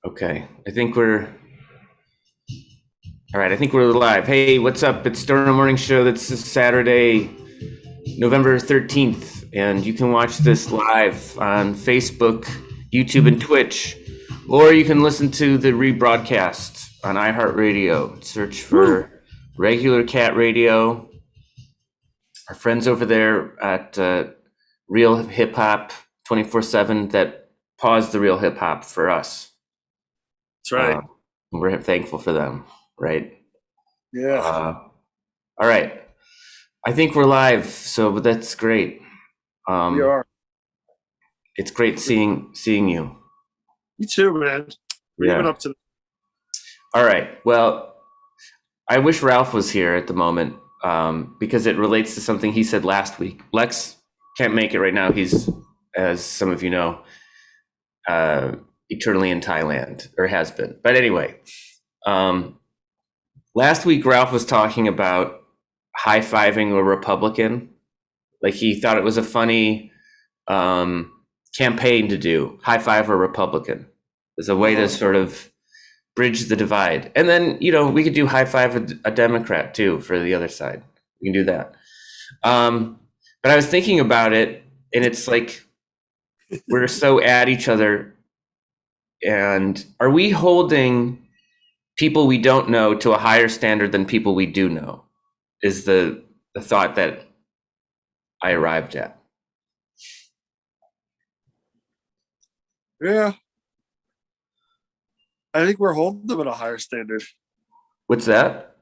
Okay, all right. I think we're live. Hey, what's up? It's Stoner Morning Show. That's Saturday, November 13th, and you can watch this live on Facebook, YouTube, and Twitch, or you can listen to the rebroadcast on iHeartRadio. Search for Regular Cat Radio. Our friends over there at Real Hip Hop 24/7 that paused the Real Hip Hop for us. That's right. We're thankful for them, right? Yeah. All right. I think we're live, so that's great. We are. It's great seeing you. You too, man. What have you been up to? All right. Well, I wish Ralph was here at the moment because it relates to something he said last week. Lex can't make it right now. He's, as some of you know, eternally in Thailand, or has been. But anyway, last week Ralph was talking about high-fiving a Republican. Like he thought it was a funny campaign to do, high-five a Republican. As a way to sort of bridge the divide. And then, we could do high-five a Democrat too for the other side. We can do that. But I was thinking about it, and it's like we're so at each other. And are we holding people we don't know to a higher standard than people we do know? Is the thought that I arrived at. Yeah. I think we're holding them at a higher standard. What's that?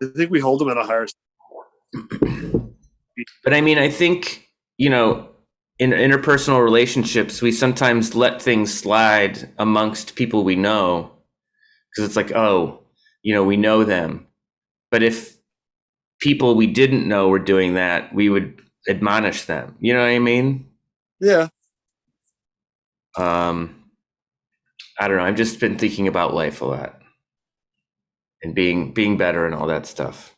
I think we hold them at a higher standard. But I mean, I think, in interpersonal relationships, we sometimes let things slide amongst people we know because it's like, we know them. But if people we didn't know were doing that, we would admonish them. You know what I mean? Yeah. I don't know. I've just been thinking about life a lot and being better and all that stuff.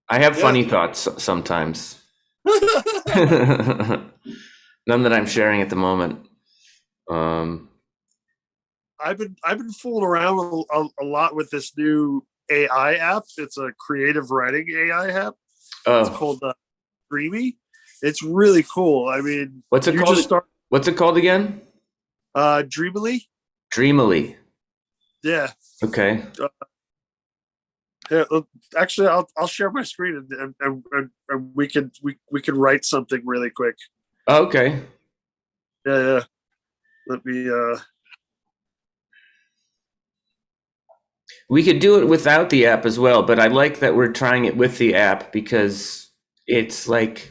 I have funny thoughts sometimes. None that I'm sharing at the moment. I've been fooling around a lot with this new AI app. It's a creative writing AI app. Oh. It's called Dreamy. It's really cool. I mean, what's it called? What's it called again? Dreamily. Dreamily. Yeah. Okay. Yeah, actually, I'll share my screen and we can write something really quick. Oh, okay. Yeah. Let me. We could do it without the app as well, but I like that we're trying it with the app because it's like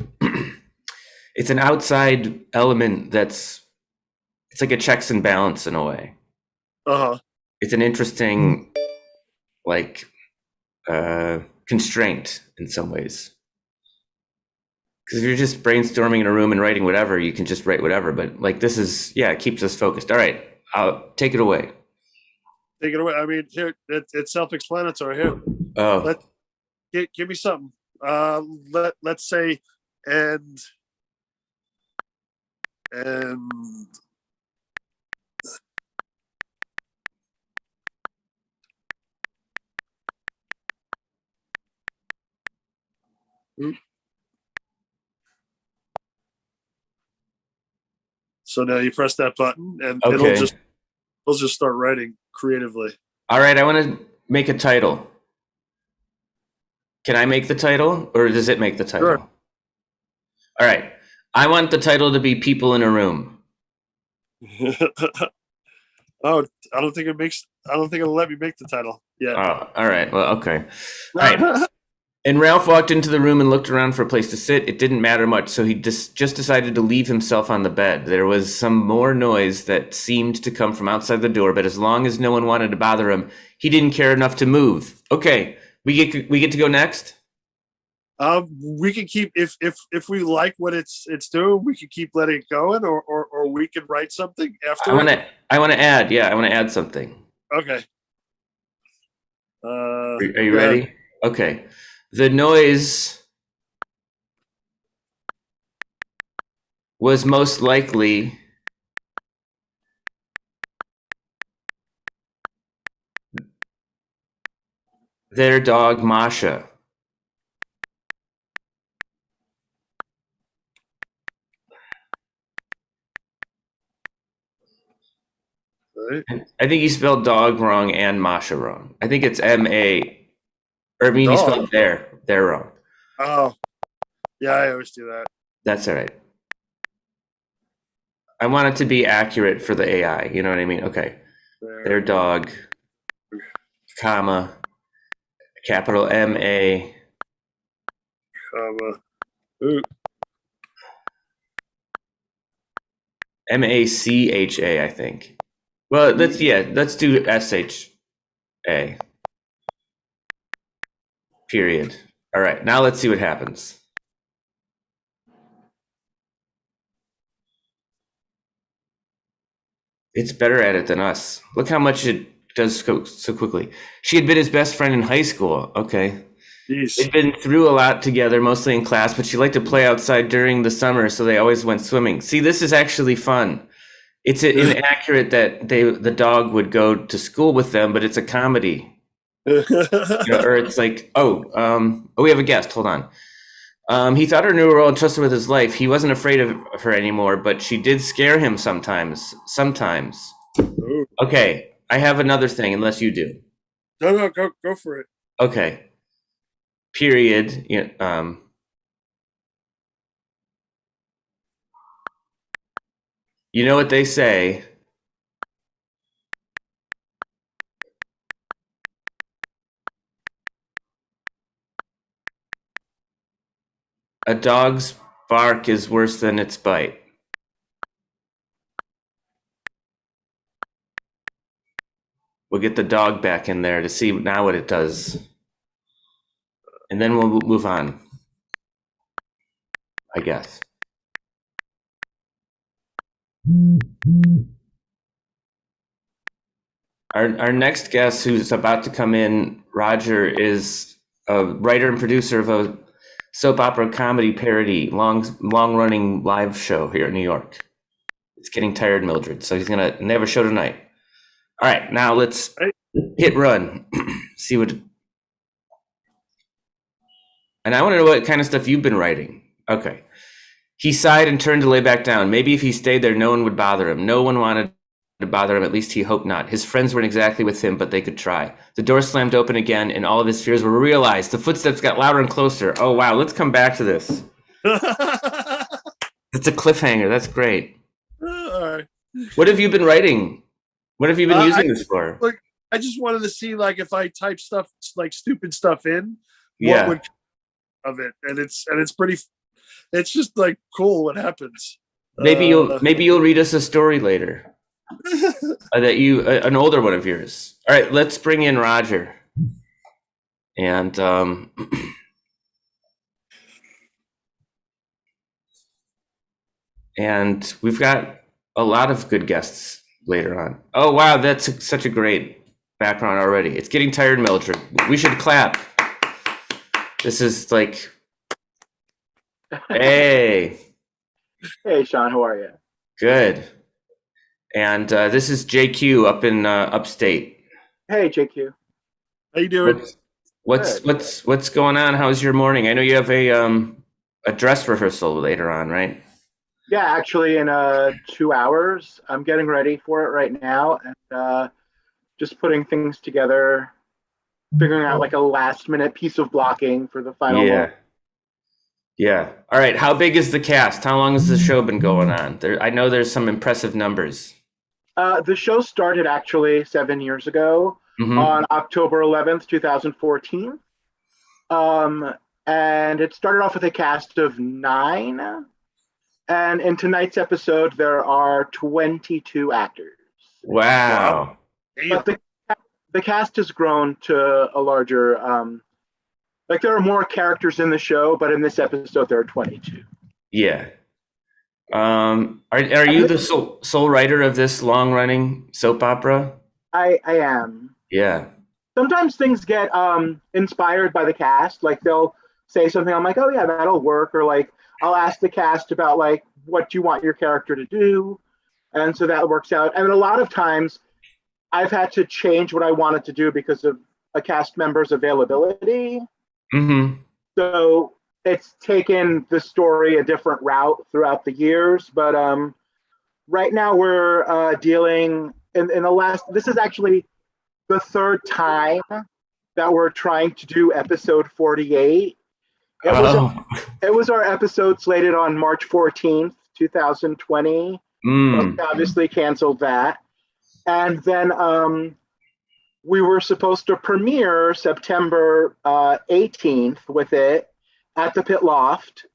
it's an outside element it's like a checks and balance in a way. It's an interesting constraint in some ways. Because if you're just brainstorming in a room and writing whatever, you can just write whatever. But this is, it keeps us focused. All right, I'll take it away. Take it away. I mean, here it's self-explanatory. Here, give me something. Let's say and. So now you press that button, and it'll just start writing creatively. All right, I want to make a title. Can I make the title, or does it make the title? Sure. All right, I want the title to be "People in a Room." Oh, I don't think it'll let me make the title. Yeah. Oh, all right. Well, okay. All right. And Ralph walked into the room and looked around for a place to sit. It didn't matter much, so he just decided to leave himself on the bed. There was some more noise that seemed to come from outside the door, but as long as no one wanted to bother him, he didn't care enough to move. Okay, we get to go next. We can keep if we like what it's doing, we can keep letting it going, or we can write something after. I want to add. Yeah, I want to add something. Okay. Are you ready? Okay. The noise was most likely Their dog, Masha. Right. I think you spelled dog wrong and Masha wrong. I think it's M-A. Or I mean, you Dog. spelled they're wrong. Oh, yeah, I always do that. That's all right. I want it to be accurate for the AI. You know what I mean? Okay. Their dog, comma, capital M-A. Comma. Ooh. M-A-C-H-A, I think. Well, let's do S-H-A. Period. All right, now let's see what happens. It's better at it than us. Look how much it does so quickly. She had been his best friend in high school. Okay. Jeez. They'd been through a lot together, mostly in class, but she liked to play outside during the summer, so they always went swimming. See, this is actually fun. It's inaccurate that the dog would go to school with them, but it's a comedy. Or it's like, we have a guest. Hold on. He thought her knew her all and trusted with his life. He wasn't afraid of her anymore, but she did scare him sometimes. Ooh. Okay, I have another thing, unless you do. No, go for it. Okay. Period. You know what they say? A dog's bark is worse than its bite. We'll get the dog back in there to see now what it does. And then we'll move on, I guess. Our next guest who's about to come in, Roger, is a writer and producer of a soap opera comedy parody, long-running live show here in New York. It's Getting Tired Mildred. So they have a show tonight. All right, now let's hit run. See what. And I want to know what kind of stuff you've been writing. Okay. He sighed and turned to lay back down. Maybe if he stayed there, no one would bother him. No one wanted to bother him, at least he hoped not. His friends weren't exactly with him, but they could try. The door slammed open again, and all of his fears were realized. The footsteps got louder and closer. Oh, wow. Let's come back to this. It's a cliffhanger. That's great. All right. What have you been writing? What have you been using this for? Look, I just wanted to see, like, if I type stuff, like stupid stuff in, what would of it, and it's pretty. It's just like cool what happens. Maybe you'll read us a story later. That an older one of yours. All right, let's bring in Roger. And and we've got a lot of good guests later on. Oh wow, that's such a great background already. It's Getting Tired Mildred. We should clap. This is like, hey. Hey Sean, how are you? Good. And this is JQ up in upstate. Hey JQ. How you doing? What's going on? How's your morning? I know you have a dress rehearsal later on, right? Yeah, actually in 2 hours. I'm getting ready for it right now and just putting things together, figuring out like a last minute piece of blocking for the final one. Yeah. All right. How big is the cast? How long has the show been going on? I know there's some impressive numbers. The show started actually 7 years ago on October 11th, 2014. And it started off with a cast of 9. And in tonight's episode, there are 22 actors. Wow. But the cast has grown to a larger, like there are more characters in the show, but in this episode, there are 22. Yeah. Are you the sole writer of this long-running soap opera? I am. Yeah. Sometimes things get inspired by the cast. Like they'll say something, I'm like, oh yeah, that'll work. Or like I'll ask the cast about like what you want your character to do, and so that works out. And a lot of times, I've had to change what I wanted to do because of a cast member's availability. Mm-hmm. So it's taken the story a different route throughout the years. But right now we're dealing in the last, this is actually the third time that we're trying to do episode 48. It was our episode slated on March 14th, 2020. But obviously canceled that. And then we were supposed to premiere September 18th with it at the Pit Loft.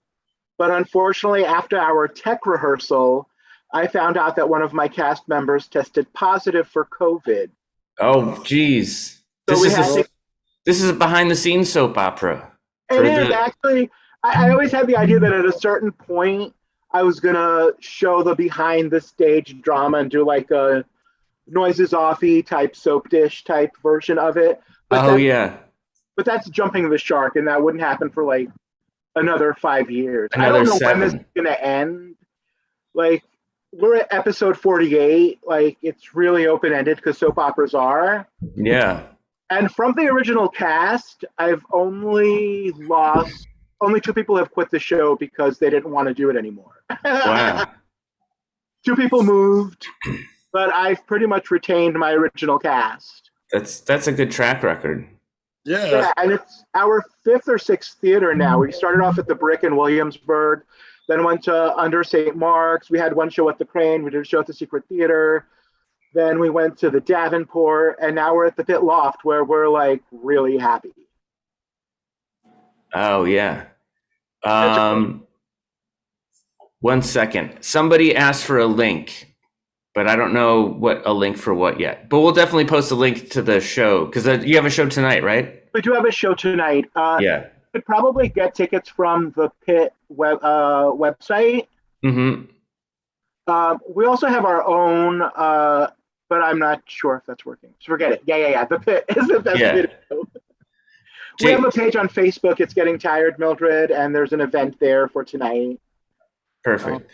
But unfortunately, after our tech rehearsal, I found out that one of my cast members tested positive for COVID. Oh, geez. So this is a behind-the-scenes soap opera. Actually, I always had the idea that at a certain point, I was going to show the behind-the-stage drama and do like a noises offy type soap dish type version of it. But But that's jumping the shark, and that wouldn't happen for like another 5 years. I don't know 7. When this is going to end. Like, we're at episode 48. Like, it's really open-ended because soap operas are. Yeah. And from the original cast, I've only 2 people have quit the show because they didn't want to do it anymore. Wow. 2 people moved, but I've pretty much retained my original cast. That's a good track record. Yeah, and it's our 5th or 6th theater now. We started off at the Brick in Williamsburg, then went to Under St. Mark's. We had one show at the Crane. We did a show at the Secret Theater. Then we went to the Davenport, and now we're at the Pit Loft, where we're like really happy. Oh yeah. 1 second. Somebody asked for a link, but I don't know what a link for what yet. But we'll definitely post a link to the show because you have a show tonight, right? We do have a show tonight. Yeah. You could probably get tickets from the Pit website. Mm-hmm. We also have our own, but I'm not sure if that's working. So forget it. Yeah. The Pit is the best video. We have a page on Facebook. It's Getting Tired Mildred, and there's an event there for tonight. Perfect.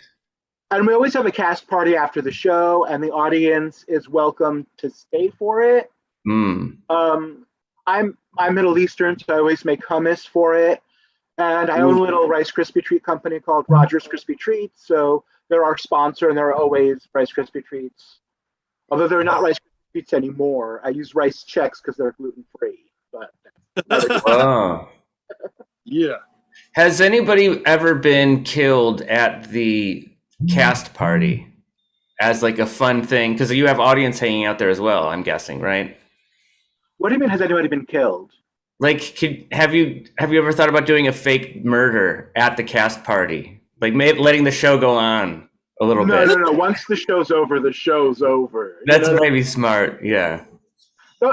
And we always have a cast party after the show, and the audience is welcome to stay for it. I'm Middle Eastern, so I always make hummus for it. And I own a little Rice Krispie treat company called Rogers Krispie Treats. So they're our sponsor, and they're always Rice Krispie Treats. Although they're not Rice Krispie Treats anymore. I use Rice Chex because they're gluten-free. But oh. Yeah. Has anybody ever been killed at the cast party as like a fun thing? Because you have audience hanging out there as well, I'm guessing, right? What do you mean, has anybody been killed? Like, have you ever thought about doing a fake murder at the cast party? Like, letting the show go on a little bit? No. Once the show's over, the show's over. That's maybe smart, yeah. So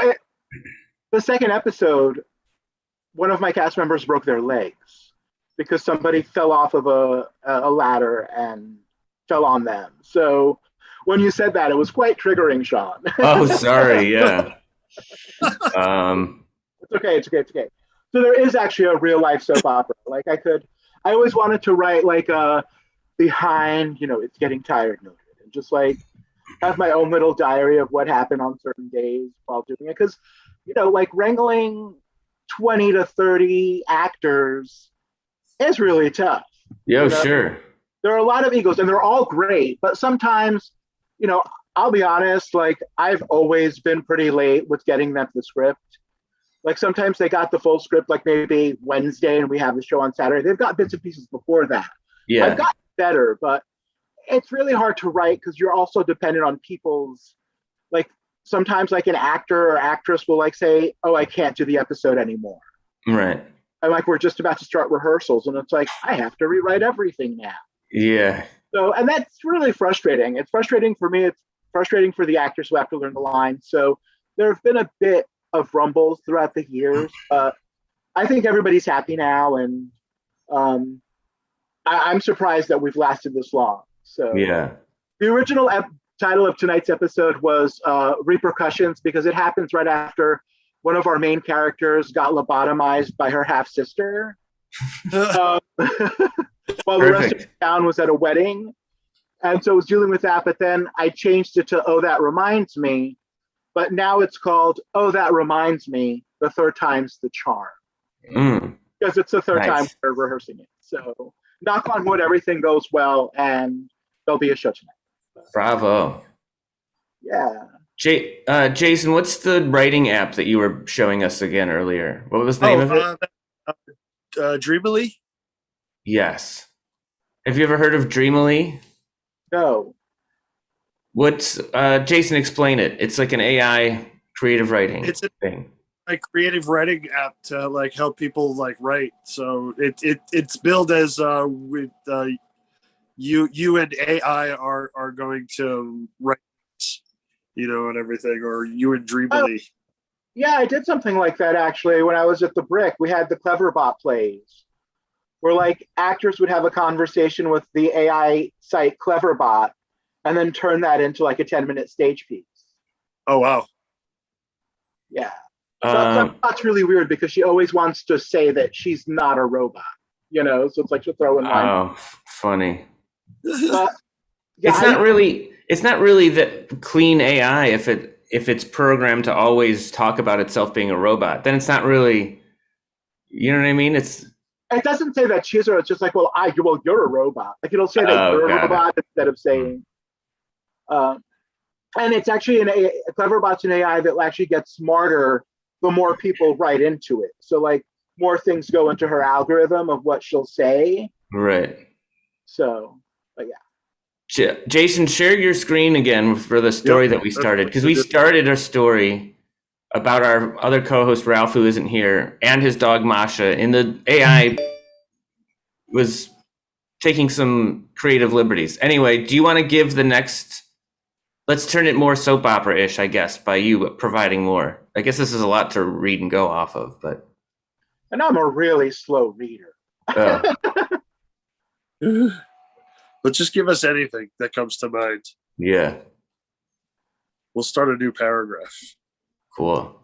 the second episode, one of my cast members broke their legs because somebody fell off of a ladder and fell on them. So when you said that, it was quite triggering, Sean. Oh, sorry, yeah. It's okay. So there is actually a real life soap opera. Like I always wanted to write like a behind, it's Getting Tired Mildred, and just like have my own little diary of what happened on certain days while doing it. Because, like wrangling 20 to 30 actors is really tough. Yeah, sure. There are a lot of egos and they're all great, but sometimes, I'll be honest, like I've always been pretty late with getting them the script. Like sometimes they got the full script, like maybe Wednesday and we have the show on Saturday. They've got bits and pieces before that. Yeah. I've gotten better, but it's really hard to write because you're also dependent on people's, like sometimes like an actor or actress will like say, oh, I can't do the episode anymore. Right. And like, we're just about to start rehearsals and it's like, I have to rewrite everything now. Yeah. So, and that's really frustrating. It's frustrating for me. It's frustrating for the actors who have to learn the lines. So there have been a bit of rumbles throughout the years, but I think everybody's happy now. And I'm surprised that we've lasted this long. So yeah, the original title of tonight's episode was Repercussions because it happens right after one of our main characters got lobotomized by her half-sister while the rest of the town was at a wedding. And so I was dealing with that, but then I changed it to Oh, That Reminds Me. But now it's called Oh, That Reminds Me, the third time's the charm. Mm. Because it's the third Nice. time we're rehearsing it. So knock on wood, everything goes well, and there'll be a show tonight. Bravo. Yeah. Jason, what's the writing app that you were showing us again earlier? What was the name of it? Dreamily? Yes. Have you ever heard of Dreamily? No. What's Jason, explain it. It's like an AI creative writing thing. A creative writing app to like help people like write. So it's billed as with you and AI are going to write, and everything, or you and Dreamily. Yeah, I did something like that actually when I was at the Brick. We had the Cleverbot plays, where like actors would have a conversation with the AI site Cleverbot, and then turn that into like a 10-minute stage piece. Oh wow! Yeah. So that's really weird because she always wants to say that she's not a robot, so it's like she'll throw in line. Oh, funny. Yeah, It's not really that clean AI if it's programmed to always talk about itself being a robot. Then it's not really, you know what I mean? It doesn't say that she's it's just like, well, you're a robot. Like it'll say that you're a robot instead of saying. And it's actually a Cleverbot's an AI that actually gets smarter the more people write into it. So like more things go into her algorithm of what she'll say. Right. So, but yeah. Jason, share your screen again for the story that we started, because we started a story about our other co-host Ralph, who isn't here, and his dog Masha, and the AI was taking some creative liberties. Anyway, do you want to give the next? Let's turn it more soap opera-ish, I guess, by you providing more. I guess this is a lot to read and go off of, but. And I'm a really slow reader. But just give us anything that comes to mind. Yeah. We'll start a new paragraph. Cool.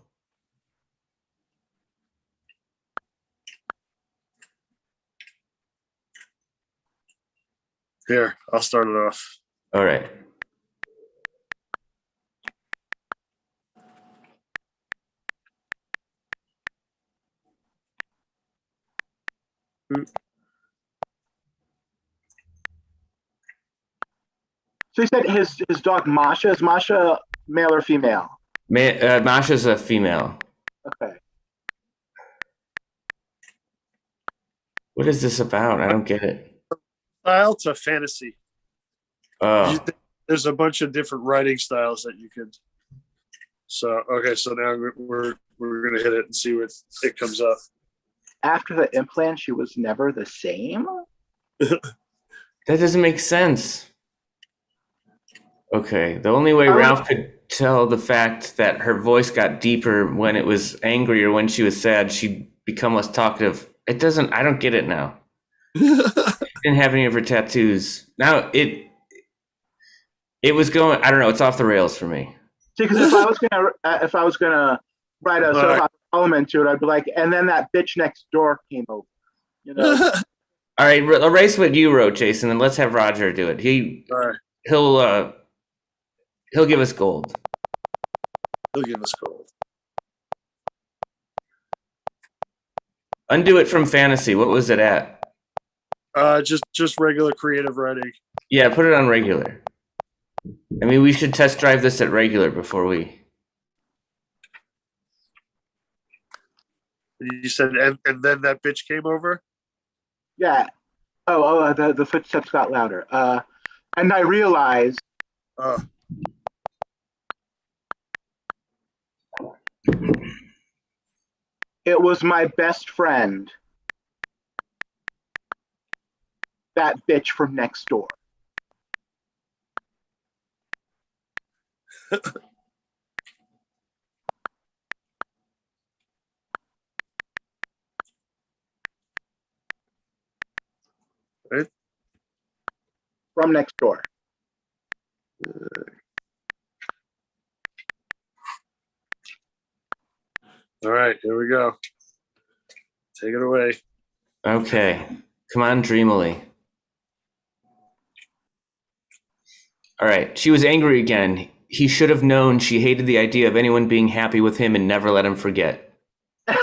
Here, I'll start it off. All right. So he said his dog Masha. Is Masha male or female? Masha's a female. Okay. What is this about? I don't get it. Style to fantasy. Oh. There's a bunch of different writing styles that you could. So okay, so now we're gonna hit it and see what it comes up. After the implant, she was never the same? That doesn't make sense. Okay, the only way Ralph could tell the fact that her voice got deeper when it was angry or when she was sad, she'd become less talkative. I don't get it now. Didn't have any of her tattoos. Now it was going, I don't know, it's off the rails for me. See, because if I was gonna write a soap opera element to it, I'd be like, and then that bitch next door came over. All right, erase what you wrote, Jason, and let's have Roger do it. He'll give us gold. He'll give us gold. Undo it from fantasy. What was it at? Just regular creative writing. Yeah, put it on regular. I mean, we should test drive this at regular before we. You said, and then that bitch came over? Yeah. The footsteps got louder. And I realized. It was my best friend. That bitch from next door. Right? From next door. All right, here we go. Take it away. Okay. Come on, dreamily. All right. She was angry again. He should have known she hated the idea of anyone being happy with him and never let him forget.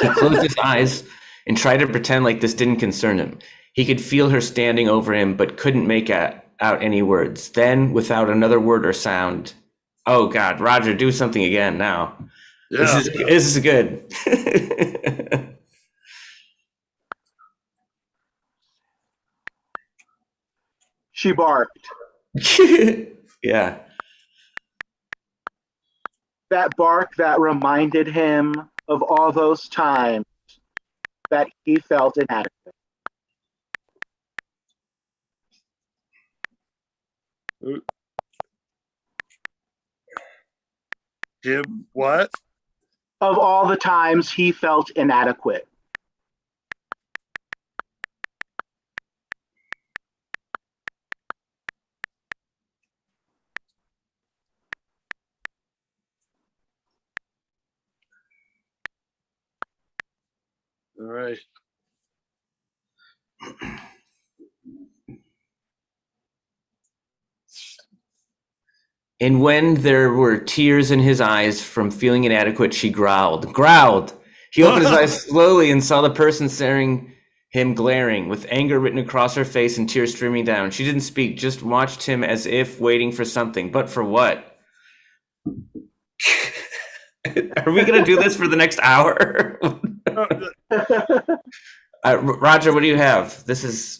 He closed his eyes and tried to pretend like this didn't concern him. He could feel her standing over him, but couldn't make out any words. Then, without another word or sound, oh God, Roger, do something again now. Yeah. This is good. She barked. Yeah. That bark that reminded him of all those times that he felt inadequate. Him what? Of all the times he felt inadequate. All right. And when there were tears in his eyes from feeling inadequate, she growled. He opened his eyes slowly and saw the person staring him, glaring, with anger written across her face and tears streaming down. She didn't speak, just watched him as if waiting for something. But for what? Are we going to do this for the next hour? Roger, what do you have? This is...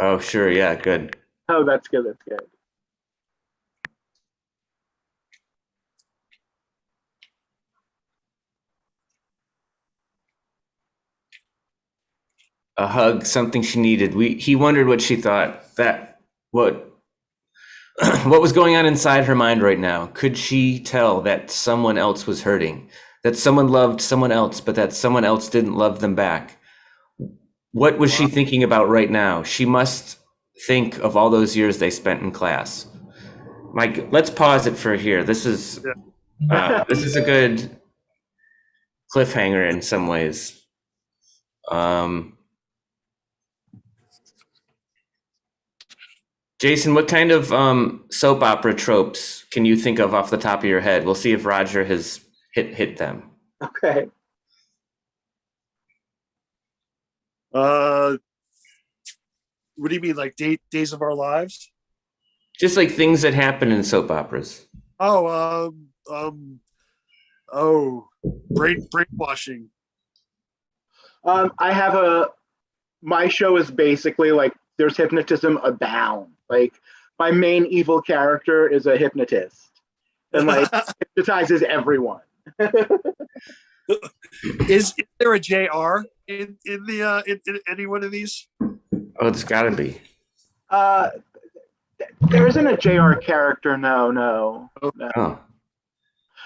Oh, sure. Yeah, good. Oh, that's good. That's good. A hug, something she needed. He wondered what she thought. What was going on inside her mind right now? Could she tell that someone else was hurting? That someone loved someone else, but that someone else didn't love them back? What was she thinking about right now? She must think of all those years they spent in class. Mike, let's pause it for here. This is a good cliffhanger in some ways. Jason, what kind of soap opera tropes can you think of off the top of your head? We'll see if Roger has hit them. Okay. What do you mean, like Days of Our Lives? Just like things that happen in soap operas. Brainwashing. I have my show is basically like there's hypnotism abound. Like my main evil character is a hypnotist and like hypnotizes everyone. Is there a JR in any one of these? Oh, it's got to be. There isn't a JR character. No. Oh.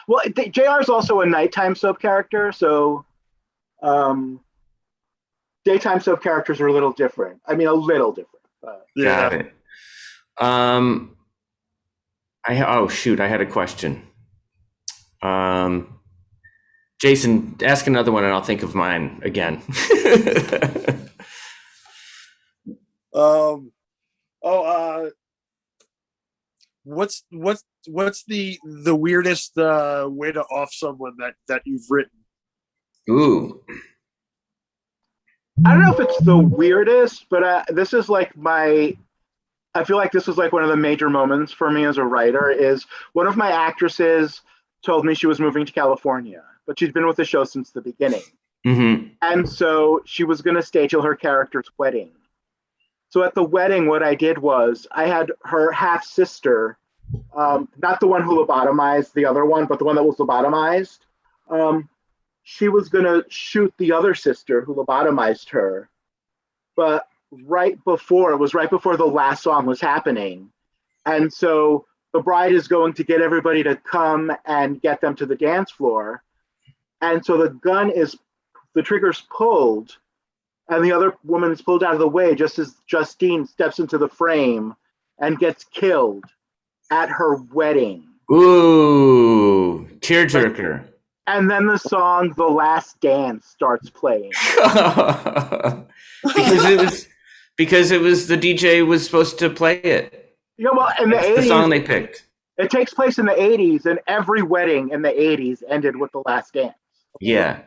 Well, JR is also a nighttime soap character, so daytime soap characters are a little different. I mean, a little different. Got it. Oh shoot, I had a question. Jason, ask another one and I'll think of mine again. What's the weirdest way to off someone that you've written? Ooh. I don't know if it's the weirdest, but this is like I feel like this was like one of the major moments for me as a writer. Is one of my actresses told me she was moving to California, but she's been with the show since the beginning. Mm-hmm. And so she was going to stay till her character's wedding. So at the wedding, what I did was I had her half sister, not the one who lobotomized the other one, but the one that was lobotomized. She was going to shoot the other sister who lobotomized her. But right before the last song was happening. And so the bride is going to get everybody to come and get them to the dance floor. And so the trigger's pulled and the other woman is pulled out of the way just as Justine steps into the frame and gets killed at her wedding. Ooh, tearjerker. And then the song "The Last Dance" starts playing. Because because it was the DJ was supposed to play it. Yeah, well, in the That's 80s, the song they picked. it takes place in the 80s, and every wedding in the 80s ended with The Last Dance. Yeah.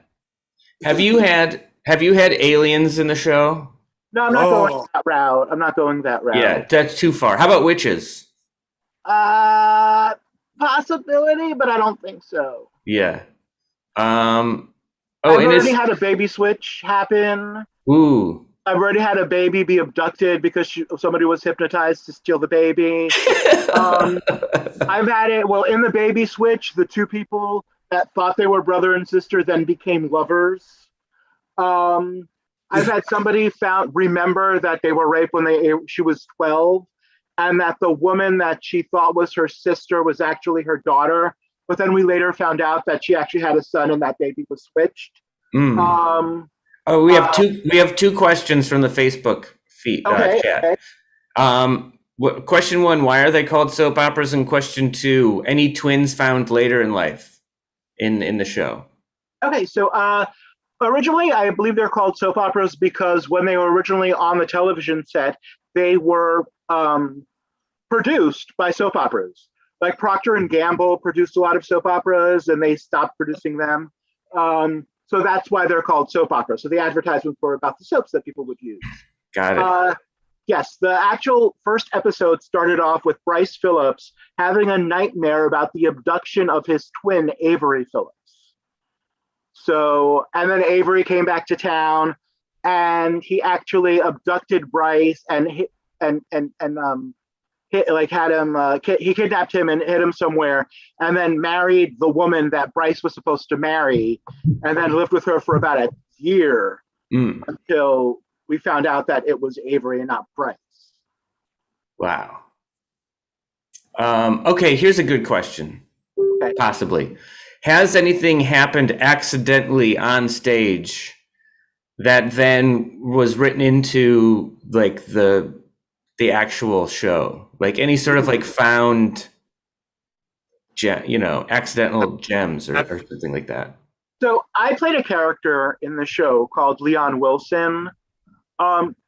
Have you had aliens in the show? No, I'm not going that route. I'm not going that route. Yeah, that's too far. How about witches? Possibility, but I don't think so. Yeah. I've already had a baby switch happen. Ooh. I've already had a baby be abducted because somebody was hypnotized to steal the baby. I've had it. Well, in the baby switch, the two people that thought they were brother and sister then became lovers. I've had somebody remember that they were raped when she was 12, and that the woman that she thought was her sister was actually her daughter. But then we later found out that she actually had a son, and that baby was switched. We have two questions from the Facebook feed chat. Okay. Question 1: why are they called soap operas? And question 2: any twins found later in life in the show? Okay, so originally, I believe they're called soap operas because when they were originally on the television set, they were produced by soap operas. Like Procter and Gamble produced a lot of soap operas, and they stopped producing them. So that's why they're called soap operas. So the advertisements were about the soaps that people would use. Got it. Yes, the actual first episode started off with Bryce Phillips having a nightmare about the abduction of his twin, Avery Phillips. So, and then Avery came back to town, and he actually abducted Bryce and he kidnapped him and hid him somewhere, and then married the woman that Bryce was supposed to marry, and then lived with her for about a year until we found out that it was Avery and not Bryce. Wow. Okay, here's a good question. Okay. Possibly. Has anything happened accidentally on stage that then was written into like the actual show? Like any sort of like found accidental gems or something like that? So I played a character in the show called Leon Wilson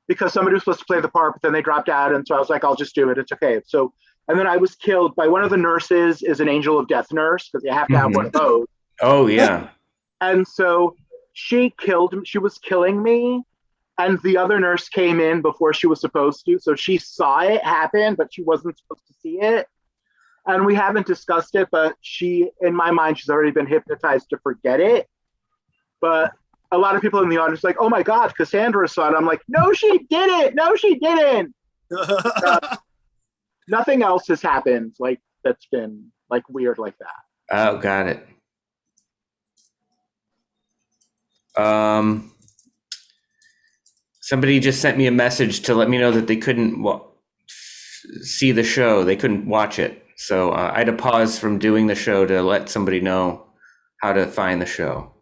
because somebody was supposed to play the part, but then they dropped out. And so I was like, I'll just do it. It's okay. So, and then I was killed by one of the nurses is an angel of death nurse because you have to have one of those. Oh, yeah. And so she was killing me. And the other nurse came in before she was supposed to. So she saw it happen, but she wasn't supposed to see it. And we haven't discussed it, but in my mind, she's already been hypnotized to forget it. But a lot of people in the audience are like, oh my God, Cassandra saw it. I'm like, no, she didn't. No, she didn't. Nothing else has happened like that's been like weird like that. Oh, got it. Somebody just sent me a message to let me know that they couldn't see the show. They couldn't watch it. So I had to pause from doing the show to let somebody know how to find the show.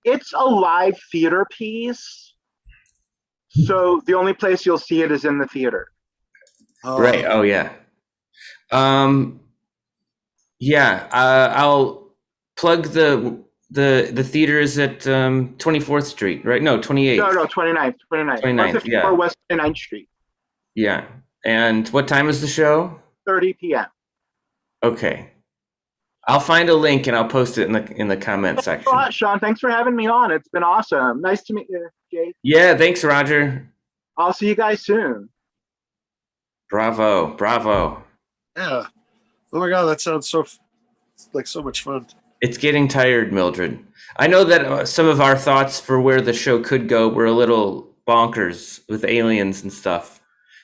It's a live theater piece. So the only place you'll see it is in the theater. Right. Oh, yeah. I'll plug the theaters at 24th Street, right? No, 28th. No, 29th. 29th, yeah. Or West 29th Street. Yeah. And what time is the show? 30 p.m. Okay. I'll find a link and I'll post it in the comment section. Thanks a lot, Sean. Thanks for having me on. It's been awesome. Nice to meet you, Jake. Yeah, thanks, Roger. I'll see you guys soon. Bravo. Yeah. Oh my God, that sounds so much fun. It's Getting Tired, Mildred. I know that some of our thoughts for where the show could go were a little bonkers with aliens and stuff,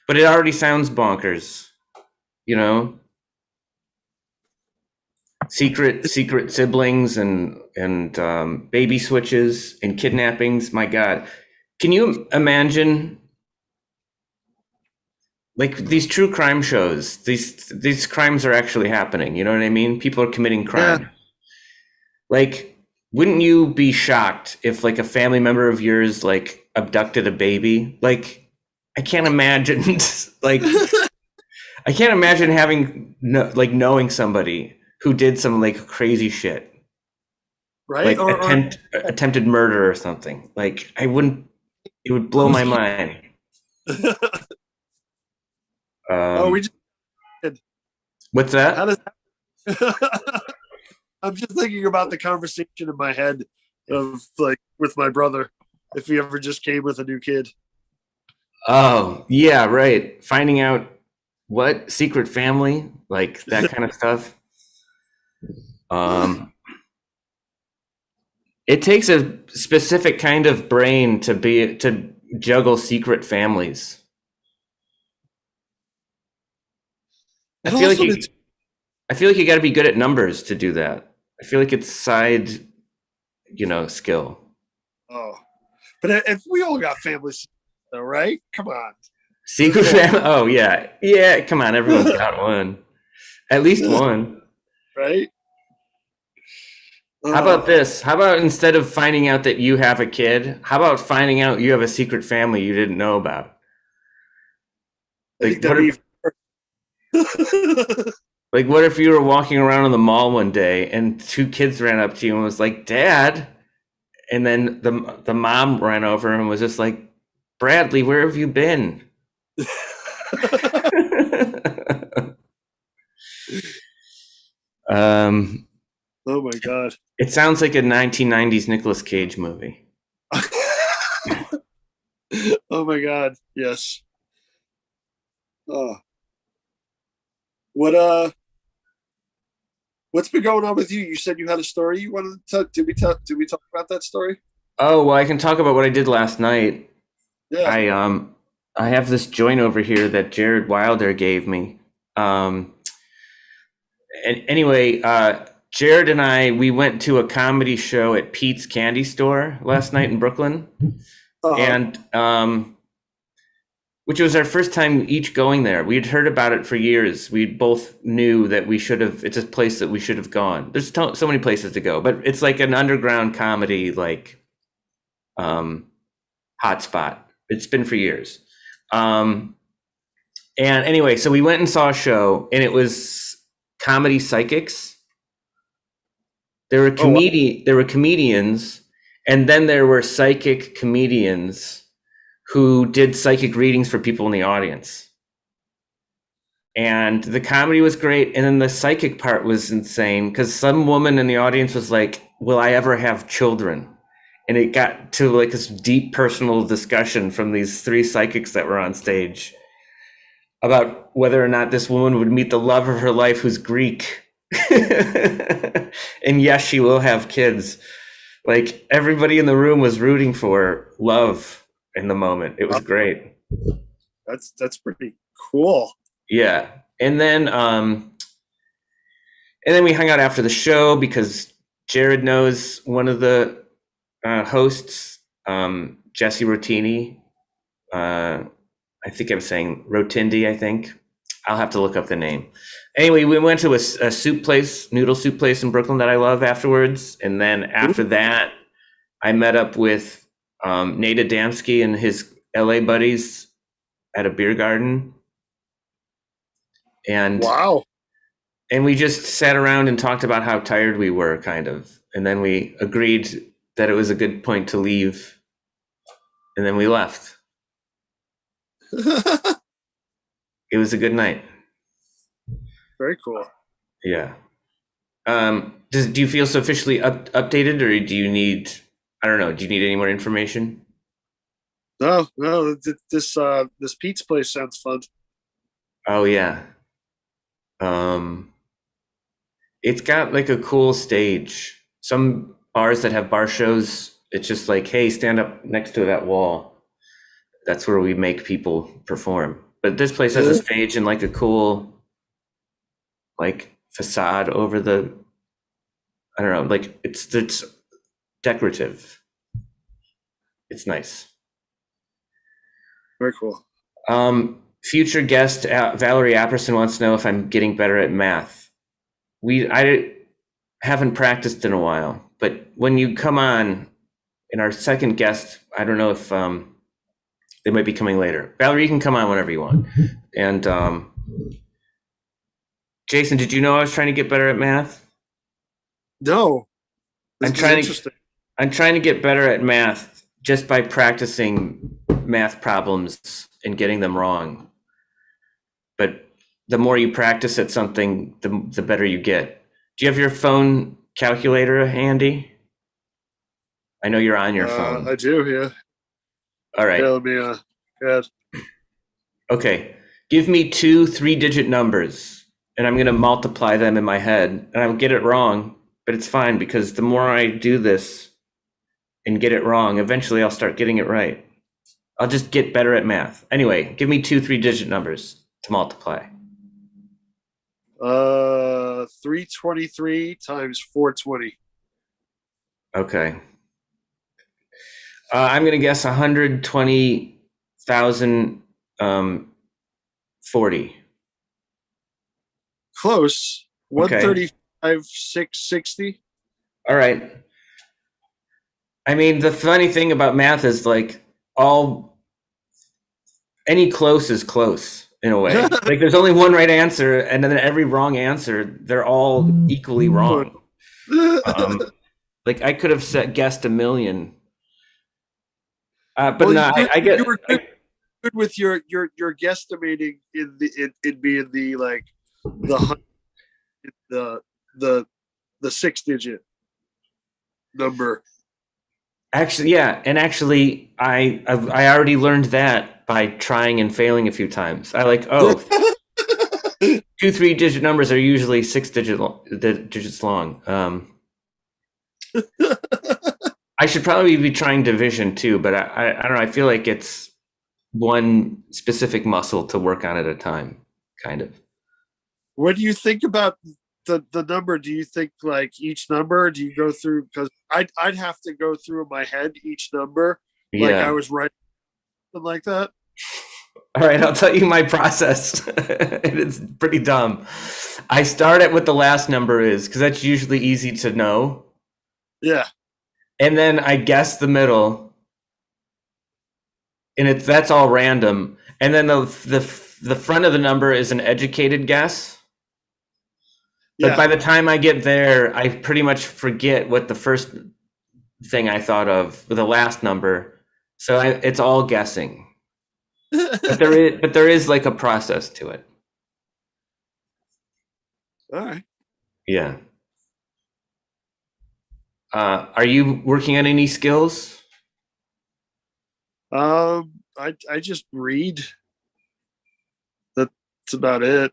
but it already sounds bonkers, Secret siblings and baby switches and kidnappings. My God, can you imagine? Like these true crime shows, these crimes are actually happening. You know what I mean? People are committing crime. Yeah. Like, wouldn't you be shocked if like a family member of yours like abducted a baby? Like, I can't imagine. I can't imagine knowing somebody who did some like crazy shit. right? Like attempted murder or something. Like I wouldn't. It would blow my mind. We just What's how that? does I'm just thinking about the conversation in my head of like with my brother if he ever just came with a new kid. Oh, yeah, right. Finding out what secret family, like that kind of stuff. It takes a specific kind of brain to juggle secret families. I And feel like also, you got to be good at numbers to do that. I feel like it's side, skill. oh, but if we all got families, though, right? Come on, Secret family. Oh yeah, yeah. Come on, everyone's got one, at least one. right? How about this? How about instead of finding out that you have a kid, how about finding out you have a secret family you didn't know about? I think that'd be. Like, what if you were walking around in the mall one day and two kids ran up to you and was like, "Dad," and then the mom ran over and was just like, "Bradley, where have you been?" Oh my god! It sounds like a 1990s Nicolas Cage movie. Oh my god! Yes. Oh, what's been going on with you? You said you had a story you wanted to talk. Did we talk about that story? Oh, well, I can talk about what I did last night. Yeah. I have this joint over here that Jared Wilder gave me. And anyway, Jared and we went to a comedy show at Pete's Candy Store last night in Brooklyn. And which was our first time each going there. We'd heard about it for years. We both knew that it's a place that we should have gone. There's so many places to go, but it's like an underground comedy, like, hotspot. It's been for years. And anyway, so we went and saw a show, and it was comedy psychics. There were comedians, and then there were psychic comedians who did psychic readings for people in the audience. And the comedy was great, and then the psychic part was insane because some woman in the audience was like, "Will I ever have children?" And it got to like this deep personal discussion from these three psychics that were on stage about whether or not this woman would meet the love of her life who's Greek. And yes, she will have kids. Like, everybody in the room was rooting for love in the moment. It was great. That's pretty cool. Yeah. And then we hung out after the show because Jared knows one of the hosts, Jesse Rotini. I think I'm saying Rotindi, I think. I'll have to look up the name. Anyway, we went to a noodle soup place in Brooklyn that I love afterwards. And then after that, I met up with Nate Adamski and his LA buddies at a beer garden. And wow. And we just sat around and talked about how tired we were, kind of. And then we agreed that it was a good point to leave. And then we left. It was a good night. Very cool. Yeah. Do you feel sufficiently updated, or do you need, I don't know, do you need any more information? No. This Pete's place sounds fun. Oh yeah. It's got like a cool stage. Some bars that have bar shows, it's just like, hey, stand up next to that wall. That's where we make people perform. But this place has a stage and like a cool, like, facade over the, I don't know, like it's decorative. It's nice. Very cool. Future guest Valarie Apperson wants to know if I'm getting better at math. I haven't practiced in a while, but when you come on, in our second guest, I don't know if they might be coming later. Valarie, you can come on whenever you want. And Jason, did you know I was trying to get better at math? No. This is interesting. I'm trying to get better at math just by practicing math problems and getting them wrong. But the more you practice at something, the better you get. Do you have your phone calculator handy? I know you're on your phone. I do, yeah. All right. Yeah, let me, yeah. Okay. Give me 2 3-digit numbers, and I'm going to multiply them in my head, and I'll get it wrong, but it's fine because the more I do this and get it wrong, eventually I'll start getting it right. I'll just get better at math. Anyway, give me 2 3-digit numbers to multiply. 323 times 420. Okay. I'm going to guess 120,040. Close. Okay. 135,660. All right. I mean, the funny thing about math is like any close is close in a way. Like there's only one right answer, and then every wrong answer, they're all equally wrong. Like I could have guessed 1 million. But well, no, I get. You were good with your guesstimating in being the like the 6-digit number. Actually, yeah, and actually, I already learned that by trying and failing a few times. I like 2 3-digit numbers are usually 6 digits long. I should probably be trying division too, but I don't know. I feel like it's one specific muscle to work on at a time, kind of. What do you think about the number? Do you think like each number? Do you go through? Because I'd have to go through in my head each number, like I was writing something like that. All right, I'll tell you my process. It's pretty dumb. I start at what the last number is because that's usually easy to know. Yeah. And then I guess the middle, and that's all random. And then the front of the number is an educated guess. But by the time I get there, I pretty much forget what the first thing I thought of with the last number. So it's all guessing. But there is like a process to it. All right. Yeah. Are you working on any skills? I just read. That's about it.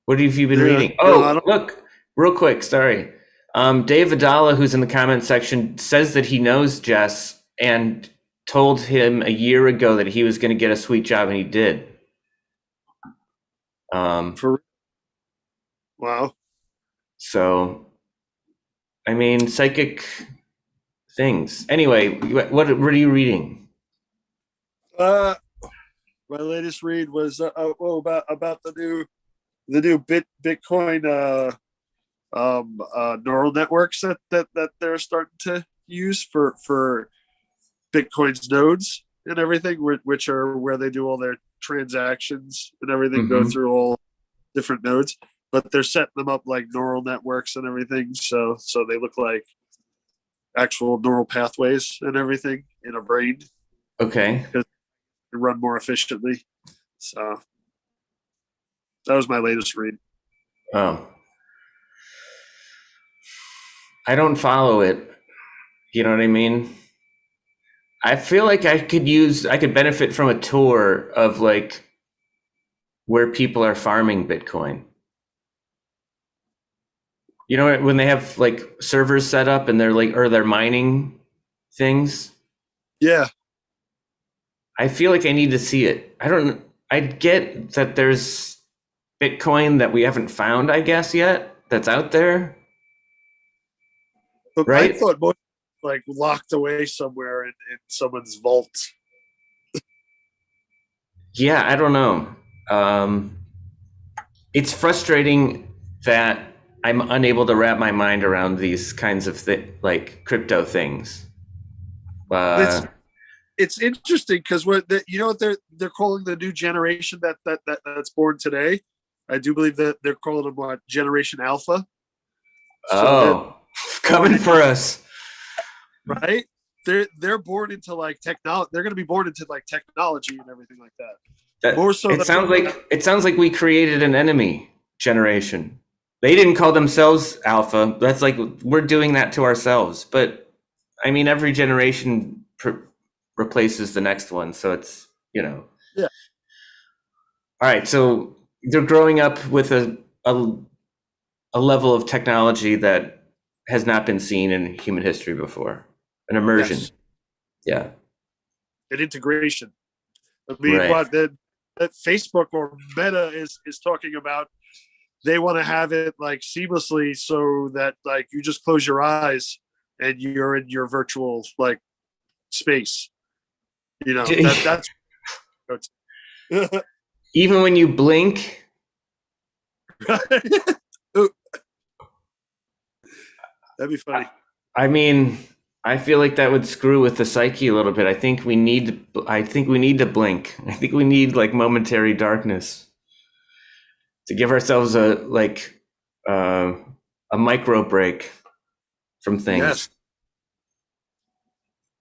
What have you been reading? Oh, look, real quick. Sorry. Dave Vidala, who's in the comment section, says that he knows Jess and told him a year ago that he was going to get a sweet job, and he did. Wow. So, I mean, psychic things. Anyway, what are you reading? My latest read was about the new Bitcoin neural networks that they're starting to use for Bitcoin's nodes and everything, which are where they do all their transactions and everything, go through all different nodes, but they're setting them up like neural networks and everything, so they look like actual neural pathways and everything in a brain. Okay. To run more efficiently. So that was my latest read. Oh. I don't follow it. You know what I mean? I feel like I could benefit from a tour of like where people are farming Bitcoin. You know, when they have like servers set up and they're mining things. Yeah. I feel like I need to see it. I get that there's Bitcoin that we haven't found, I guess, yet, that's out there. But right? I thought most like locked away somewhere in someone's vault. Yeah, I don't know. It's frustrating that I'm unable to wrap my mind around these kinds of like crypto things. It's interesting because what they're calling the new generation that's born today. I do believe that they're calling them Generation Alpha. So coming for us. Right? They're born into like technology. They're going to be born into like technology and everything like that. More so, it sounds like we created an enemy generation. They didn't call themselves alpha. That's like we're doing that to ourselves. But I mean, every generation replaces the next one, so it's Yeah. All right, so they're growing up with a level of technology that has not been seen in human history before. An immersion. Yes. Yeah. An integration. I mean, Right. what that Facebook or Meta is talking about. They want to have it like seamlessly so that like you just close your eyes and you're in your virtual like space. You know, that's Even when you blink. that'd be funny. I mean, I feel like that would screw with the psyche a little bit. I think we need to blink. I think we need like momentary darkness to give ourselves a micro break from things. Yes.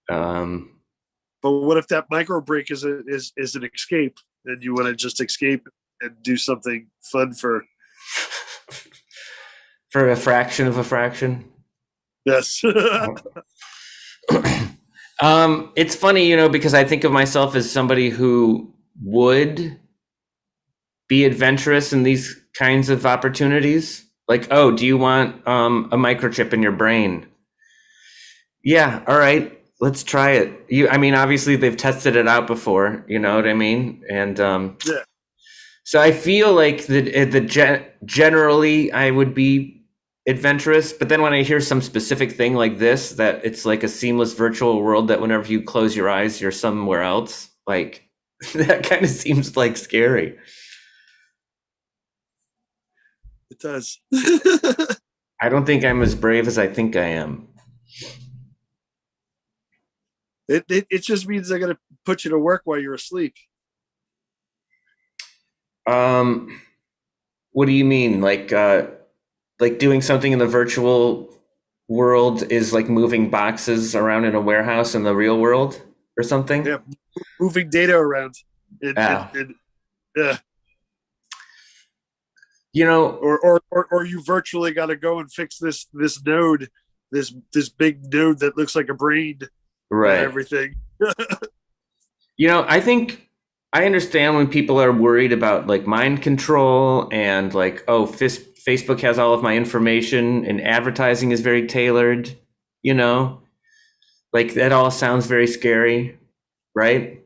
But what if that micro break is an escape, and you want to just escape and do something fun for a fraction of a fraction? Yes. It's funny, because I think of myself as somebody who would be adventurous in these kinds of opportunities. Like, oh, do you want a microchip in your brain? Yeah, all right, let's try it. I mean, obviously they've tested it out before, you know what I mean? And Yeah. So I feel like generally I would be adventurous, but then when I hear some specific thing like this, that it's like a seamless virtual world that whenever you close your eyes, you're somewhere else, like that kind of seems like scary. It does. I don't think I'm as brave as I think I am. It just means they're gonna put you to work while you're asleep. What do you mean? Like doing something in the virtual world is like moving boxes around in a warehouse in the real world or something? Yeah, moving data around. Yeah. Or you virtually got to go and fix this node, this big node that looks like a brain, right? And everything. I think I understand when people are worried about like mind control and like, oh, Facebook has all of my information and advertising is very tailored. Like that all sounds very scary, right?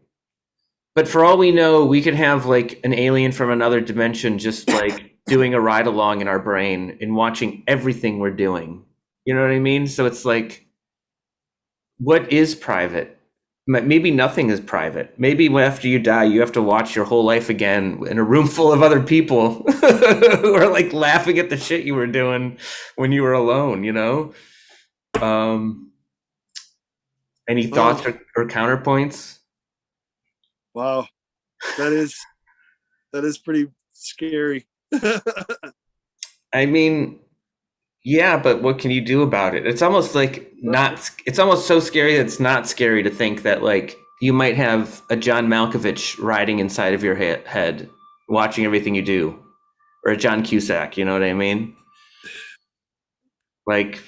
But for all we know, we could have like an alien from another dimension just like doing a ride along in our brain and watching everything we're doing. You know what I mean? So it's like, what is private? Maybe nothing is private. Maybe after you die, you have to watch your whole life again in a room full of other people who are like laughing at the shit you were doing when you were alone, Any thoughts or counterpoints? Wow, that is pretty scary. I mean, yeah, but what can you do about it? It's almost like it's almost so scary that it's not scary to think that like you might have a John Malkovich riding inside of your head, watching everything you do, or a John Cusack, you know what I mean? Like,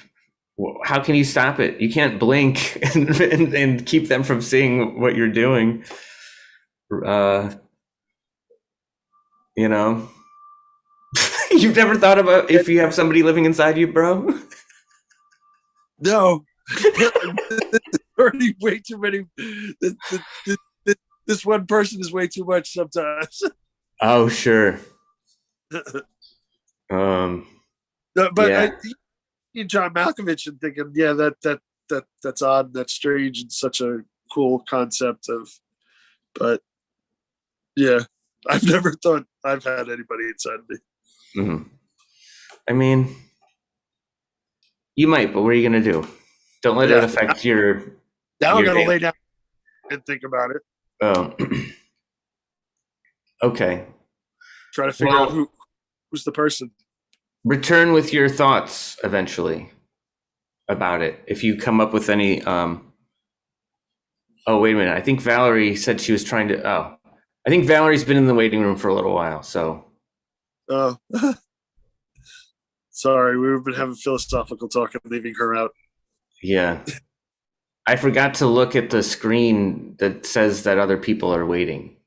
how can you stop it? You can't blink and keep them from seeing what you're doing. You've never thought about if you have somebody living inside you, bro? No. Already way too many. This one person is way too much sometimes. Oh, sure. No, but yeah. I see John Malkovich and thinking, yeah, that's odd, that's strange, and such a cool concept but yeah, I've never thought I've had anybody inside me. Mm-hmm. I mean, you might, but what are you gonna do? Don't let it affect your. Now I'm gonna lay down and think about it. Oh, okay. Try to figure out who's the person. Return with your thoughts eventually. about it. If you come up with any, oh, wait a minute. I think Valarie said she was trying to, I think Valarie's been in the waiting room for a little while, so. Oh, sorry, we've been having philosophical talk and leaving her out. Yeah. I forgot to look at the screen that says that other people are waiting.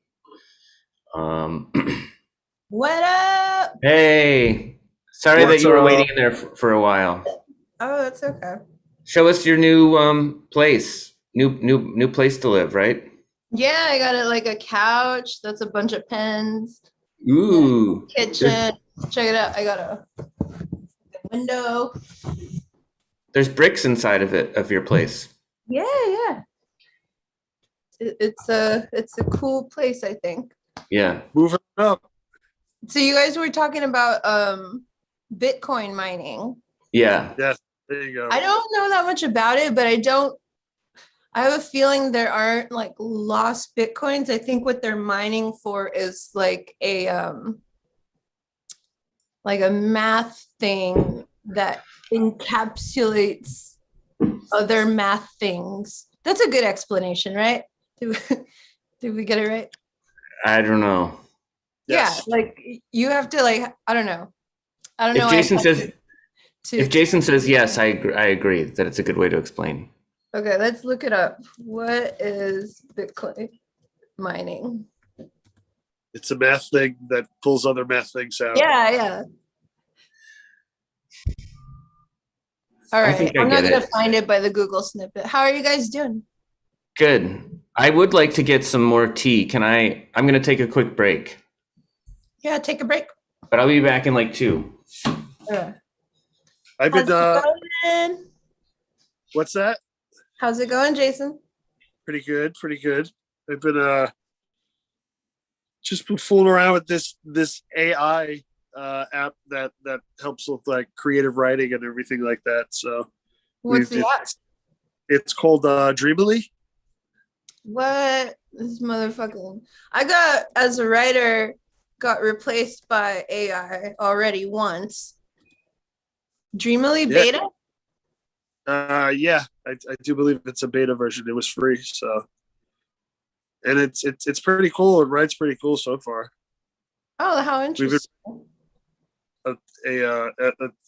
What up? Hey, sorry What's that you were up? waiting in there for a while. Oh, that's okay. Show us your new place, new place to live, right? Yeah, I got like a couch. That's a bunch of pens. Ooh, Kitchen. Check it out. I got a window. there's bricks inside of your place. Yeah. It's a cool place, I think. Yeah. Moving up. So you guys were talking about Bitcoin mining. Yeah. Yes, there you go. I don't know that much about it, but I have a feeling there aren't like lost Bitcoins. I think what they're mining for is like a math thing that encapsulates other math things. That's a good explanation, right? Did we get it right? I don't know. Yes. Yeah, like you have to like, I don't know. If Jason says yes, I agree that it's a good way to explain. Okay, let's look it up. What is Bitcoin mining? It's a math thing that pulls other math things out. Yeah. All I right, think I I'm not get gonna it. find it by the Google snippet. How are you guys doing? Good. I would like to get some more tea. I'm going to take a quick break, Yeah, take a break. but I'll be back in like 2. I've How's been, it going? what's that? How's it going, Jason? Pretty good. I've been just been fooling around with this AI app that helps with like creative writing and everything like that. So What's the app? it's called Dreamily. What? This motherfucking. I got, as a writer, got replaced by AI already once. Dreamily Yeah. beta? Yeah, I do believe it's a beta version. It was free, so and it's pretty cool. It writes pretty cool so far. Oh, how interesting.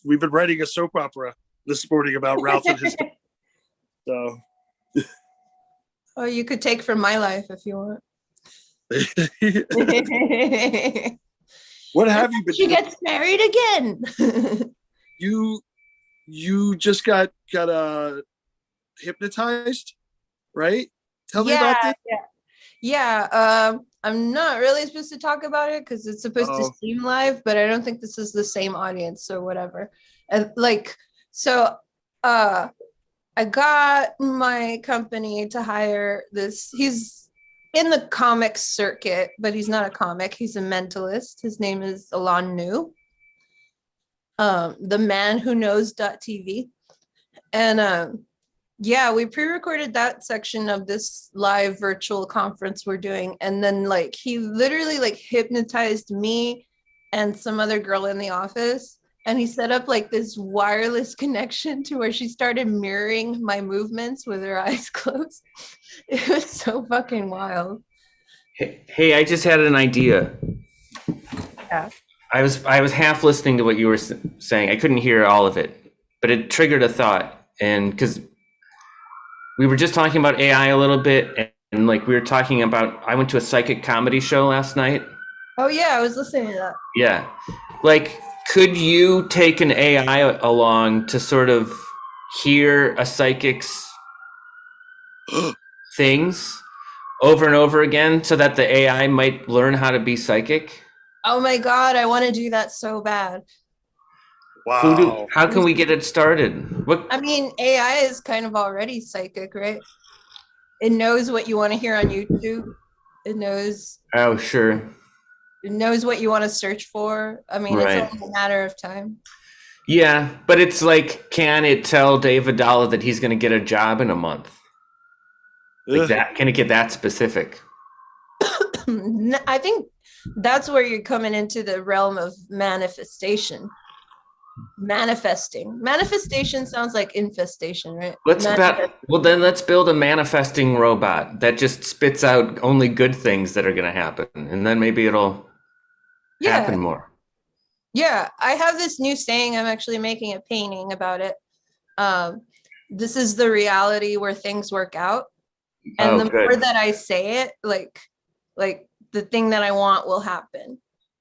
We've been writing a soap opera this morning about Ralph and his dog. So Oh, you could take from my life if you want. what have you been She doing? gets married again. You just got hypnotized, right? Tell me about this. Yeah. I'm not really supposed to talk about it because it's supposed to Oh. seem live, but I don't think this is the same audience, so whatever. And I got my company to hire this. He's in the comic circuit, but he's not a comic. He's a mentalist. His name is Alon New. The man who knows .tv. And yeah, we pre-recorded that section of this live virtual conference we're doing. And then like he literally like hypnotized me and some other girl in the office. And he set up like this wireless connection to where she started mirroring my movements with her eyes closed. It was so fucking wild. Hey, I just had an idea. Yeah. I was half listening to what you were saying. I couldn't hear all of it, but it triggered a thought. And because we were just talking about AI a little bit, and like we were talking about, I went to a psychic comedy show last night. Oh yeah, I was listening to that. Yeah. Like, could you take an AI along to sort of hear a psychic's things over and over again so that the AI might learn how to be psychic? Oh my God, I want to do that so bad. Wow. How can we get it started? I mean, AI is kind of already psychic, right? It knows what you want to hear on YouTube. It knows Oh, sure. what you want to search for. I mean, Right. It's only a matter of time. Yeah, but it's like, can it tell Dave Vidala that he's going to get a job in a month? Like that? Can it get that specific? I think that's where you're coming into the realm of manifestation. Manifestation sounds like infestation, right? Then let's build a manifesting robot that just spits out only good things that are going to happen, and then maybe it'll happen more. Yeah, I have this new saying. I'm actually making a painting about it. This is the reality where things work out, and more that I say it, like the thing that I want will happen.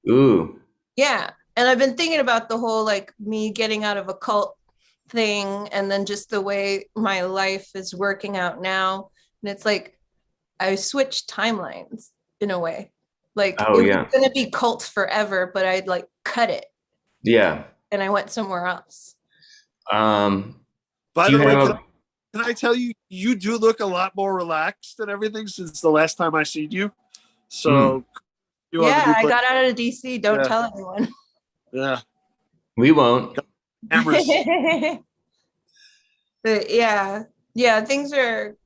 Ooh. Yeah. And I've been thinking about the whole like me getting out of a cult thing, and then just the way my life is working out now. And it's like I switched timelines in a way. Like it was gonna be cult forever, but I'd like cut it. Yeah. And I went somewhere else. By the way, can I tell you, you do look a lot more relaxed and everything since the last time I seen you. So I got out of DC. Don't tell anyone. Yeah. We won't. Cameras. But yeah, things are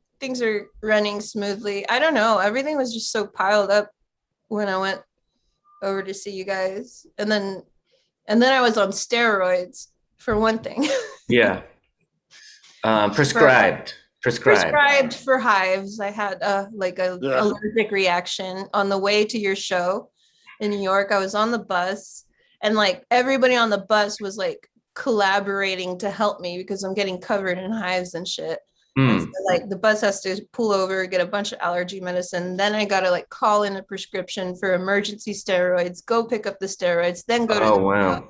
running smoothly. I don't know. Everything was just so piled up when I went over to see you guys. And then I was on steroids for one thing. Yeah. Prescribed for hives. I had allergic reaction on the way to your show in New York. I was on the bus, and like everybody on the bus was like collaborating to help me because I'm getting covered in hives and shit. And so, like the bus has to pull over, get a bunch of allergy medicine. Then I got to like call in a prescription for emergency steroids, go pick up the steroids, then go to the wow.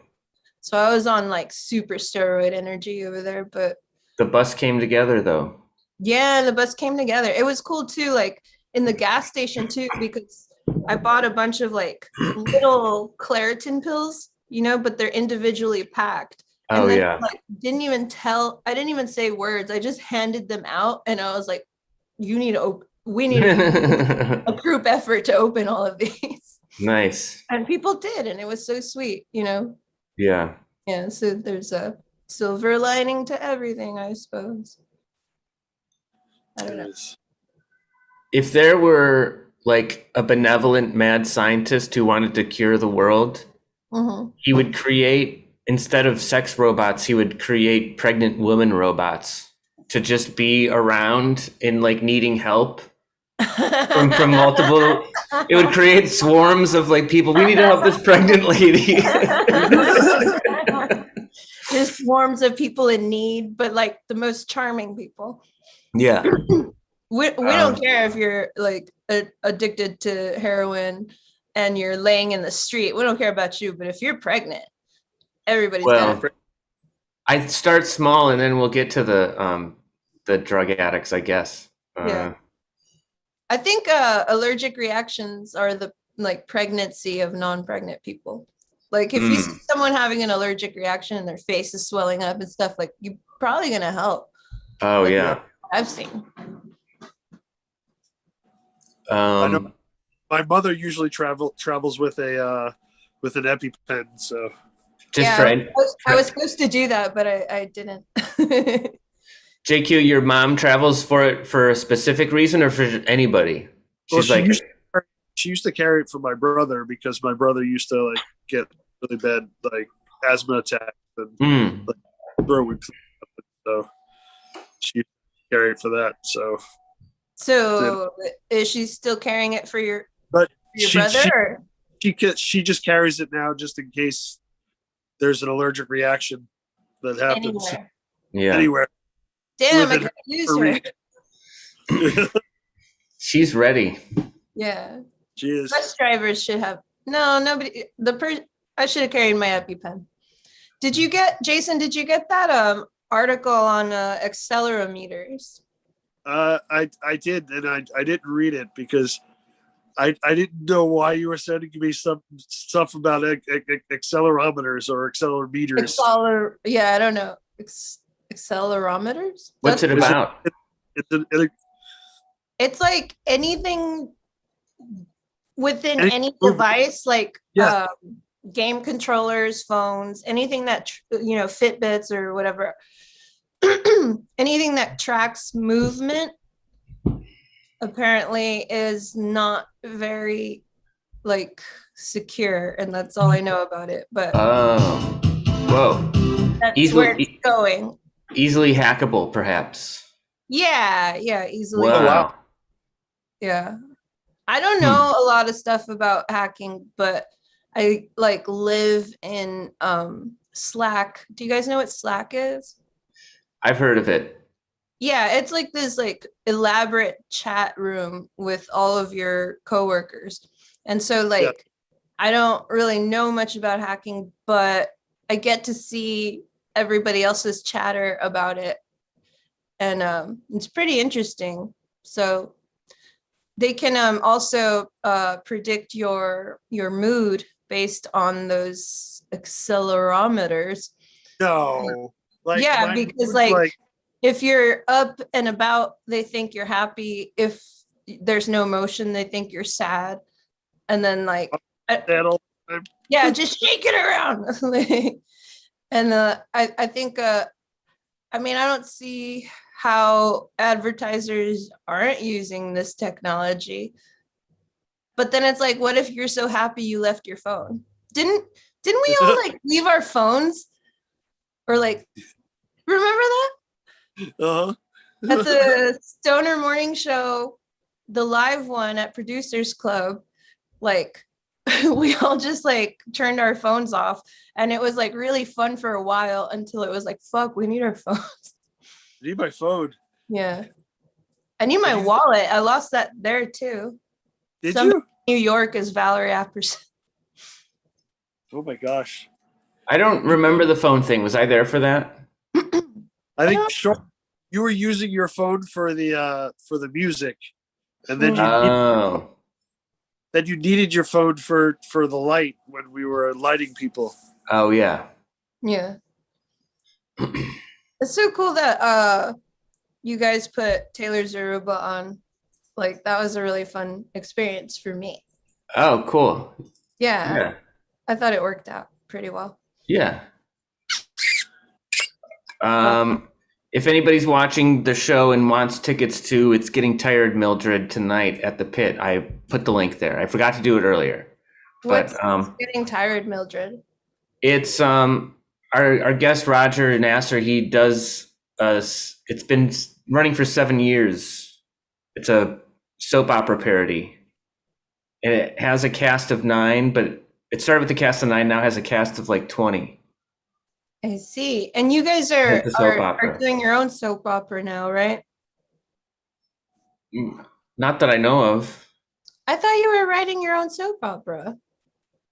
So I was on like super steroid energy over there, but the bus came together though. Yeah, the bus came together. It was cool too, like in the gas station too, because I bought a bunch of like little Claritin pills, but they're individually packed. And like didn't even say words. I just handed them out, and I was like, we need a group effort to open all of these. Nice. And people did, and it was so sweet, Yeah. Yeah, so there's a silver lining to everything, I suppose. I don't know. If there were like a benevolent mad scientist who wanted to cure the world, he would create, instead of sex robots, he would create pregnant woman robots to just be around in like needing help from multiple. It would create swarms of like people. We need to help this pregnant lady. Just swarms of people in need, but like the most charming people. Yeah. We don't care if you're like addicted to heroin and you're laying in the street. We don't care about you, but if you're pregnant, everybody's I'd start small, and then we'll get to the drug addicts, I guess. Yeah. I think allergic reactions are the like pregnancy of non-pregnant people. Like if you see someone having an allergic reaction and their face is swelling up and stuff, like you're probably gonna help. Oh like, yeah. I've seen. I know my mother usually travels with an EpiPen, so I was supposed to do that, but I didn't. JQ, your mom travels for a specific reason or for anybody? She used to carry it for my brother because my brother used to like get really bad like asthma attacks and like throat would clear up, so she carried it for that. So is she still carrying it for your brother? She just carries it now just in case there's an allergic reaction that happens. Anywhere. Damn, I could use her. She's ready. Yeah. She is. Bus drivers should have nobody. I should have carried my EpiPen. Jason? Did you get that article on accelerometers? I did, and I didn't read it because I didn't know why you were sending me some stuff about accelerometers or accelerometers. I don't know. Accelerometers? What's it about? It's like anything within any device, like game controllers, phones, anything that Fitbits or whatever. Anything that tracks movement apparently is not very like secure, and that's all I know about it. But whoa. That's where it's going. Easily hackable, perhaps. Yeah, easily. Wow. Oh, wow. Yeah. I don't know a lot of stuff about hacking, but I like live in Slack. Do you guys know what Slack is? I've heard of it. Yeah, it's like this like elaborate chat room with all of your coworkers. And so like I don't really know much about hacking, but I get to see everybody else's chatter about it. And it's pretty interesting. So they can also predict your mood based on those accelerometers. No. Like, Yeah, mine because was like if you're up and about, they think you're happy. If there's no motion, they think you're sad. And then like, that all the time. yeah, just shake it around. And I think, I mean, I don't see how advertisers aren't using this technology. But then it's like, what if you're so happy you left your phone? Didn't we all like leave our phones? Or like, remember that? Uh-huh. At the Stoner Morning Show, the live one at Producers Club, like we all just like turned our phones off, and it was like really fun for a while until it was like, fuck, we need our phones. I need my phone. Yeah. I need my wallet. I lost that there too. Did Some you? New York is Valarie Apperson. Oh my gosh. I don't remember the phone thing. Was I there for that? I think you were using your phone for the music, and then you needed your phone for the light when we were lighting people. Oh yeah. Yeah. It's so cool that you guys put Taylor Zaruba on. Like that was a really fun experience for me. Oh, cool. Yeah. I thought it worked out pretty well. Yeah. If anybody's watching the show and wants tickets to It's Getting Tired Mildred tonight at the Pit, I put the link there. I forgot to do it earlier. What's Getting Tired Mildred? It's our guest Roger Nasser. He does it's been running for 7 years. It's a soap opera parody, and it has a cast of 9, but it started with a cast of 9. Now has a cast of like 20. I see. And you guys are doing your own soap opera now, right? Not that I know of. I thought you were writing your own soap opera.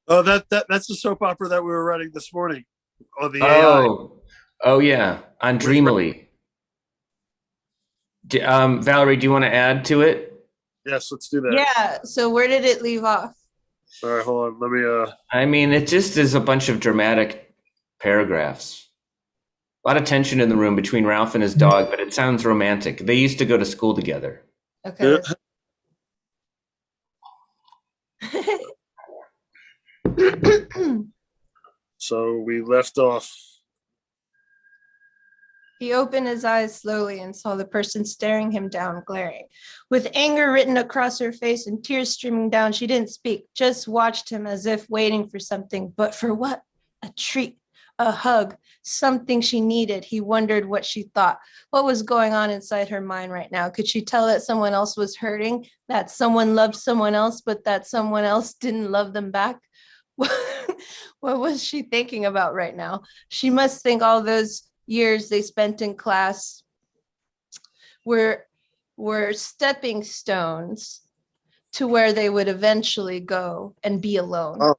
Oh, that's the soap opera that we were writing this morning on the AI. Oh yeah, on Dreamily. Valarie, do you want to add to it? Yes, let's do that. Yeah. So where did it leave off? All right, hold on. Let me. I mean, it just is a bunch of dramatic paragraphs. A lot of tension in the room between Ralph and his dog, but it sounds romantic. They used to go to school together. Okay. So we left off. He opened his eyes slowly and saw the person staring him down, glaring. With anger written across her face and tears streaming down, she didn't speak, just watched him as if waiting for something. But for what? A treat, a hug, something she needed. He wondered what she thought. What was going on inside her mind right now? Could she tell that someone else was hurting, that someone loved someone else, but that someone else didn't love them back? What was she thinking about right now? She must think all those years they spent in class were stepping stones to where they would eventually go and be alone. Oh,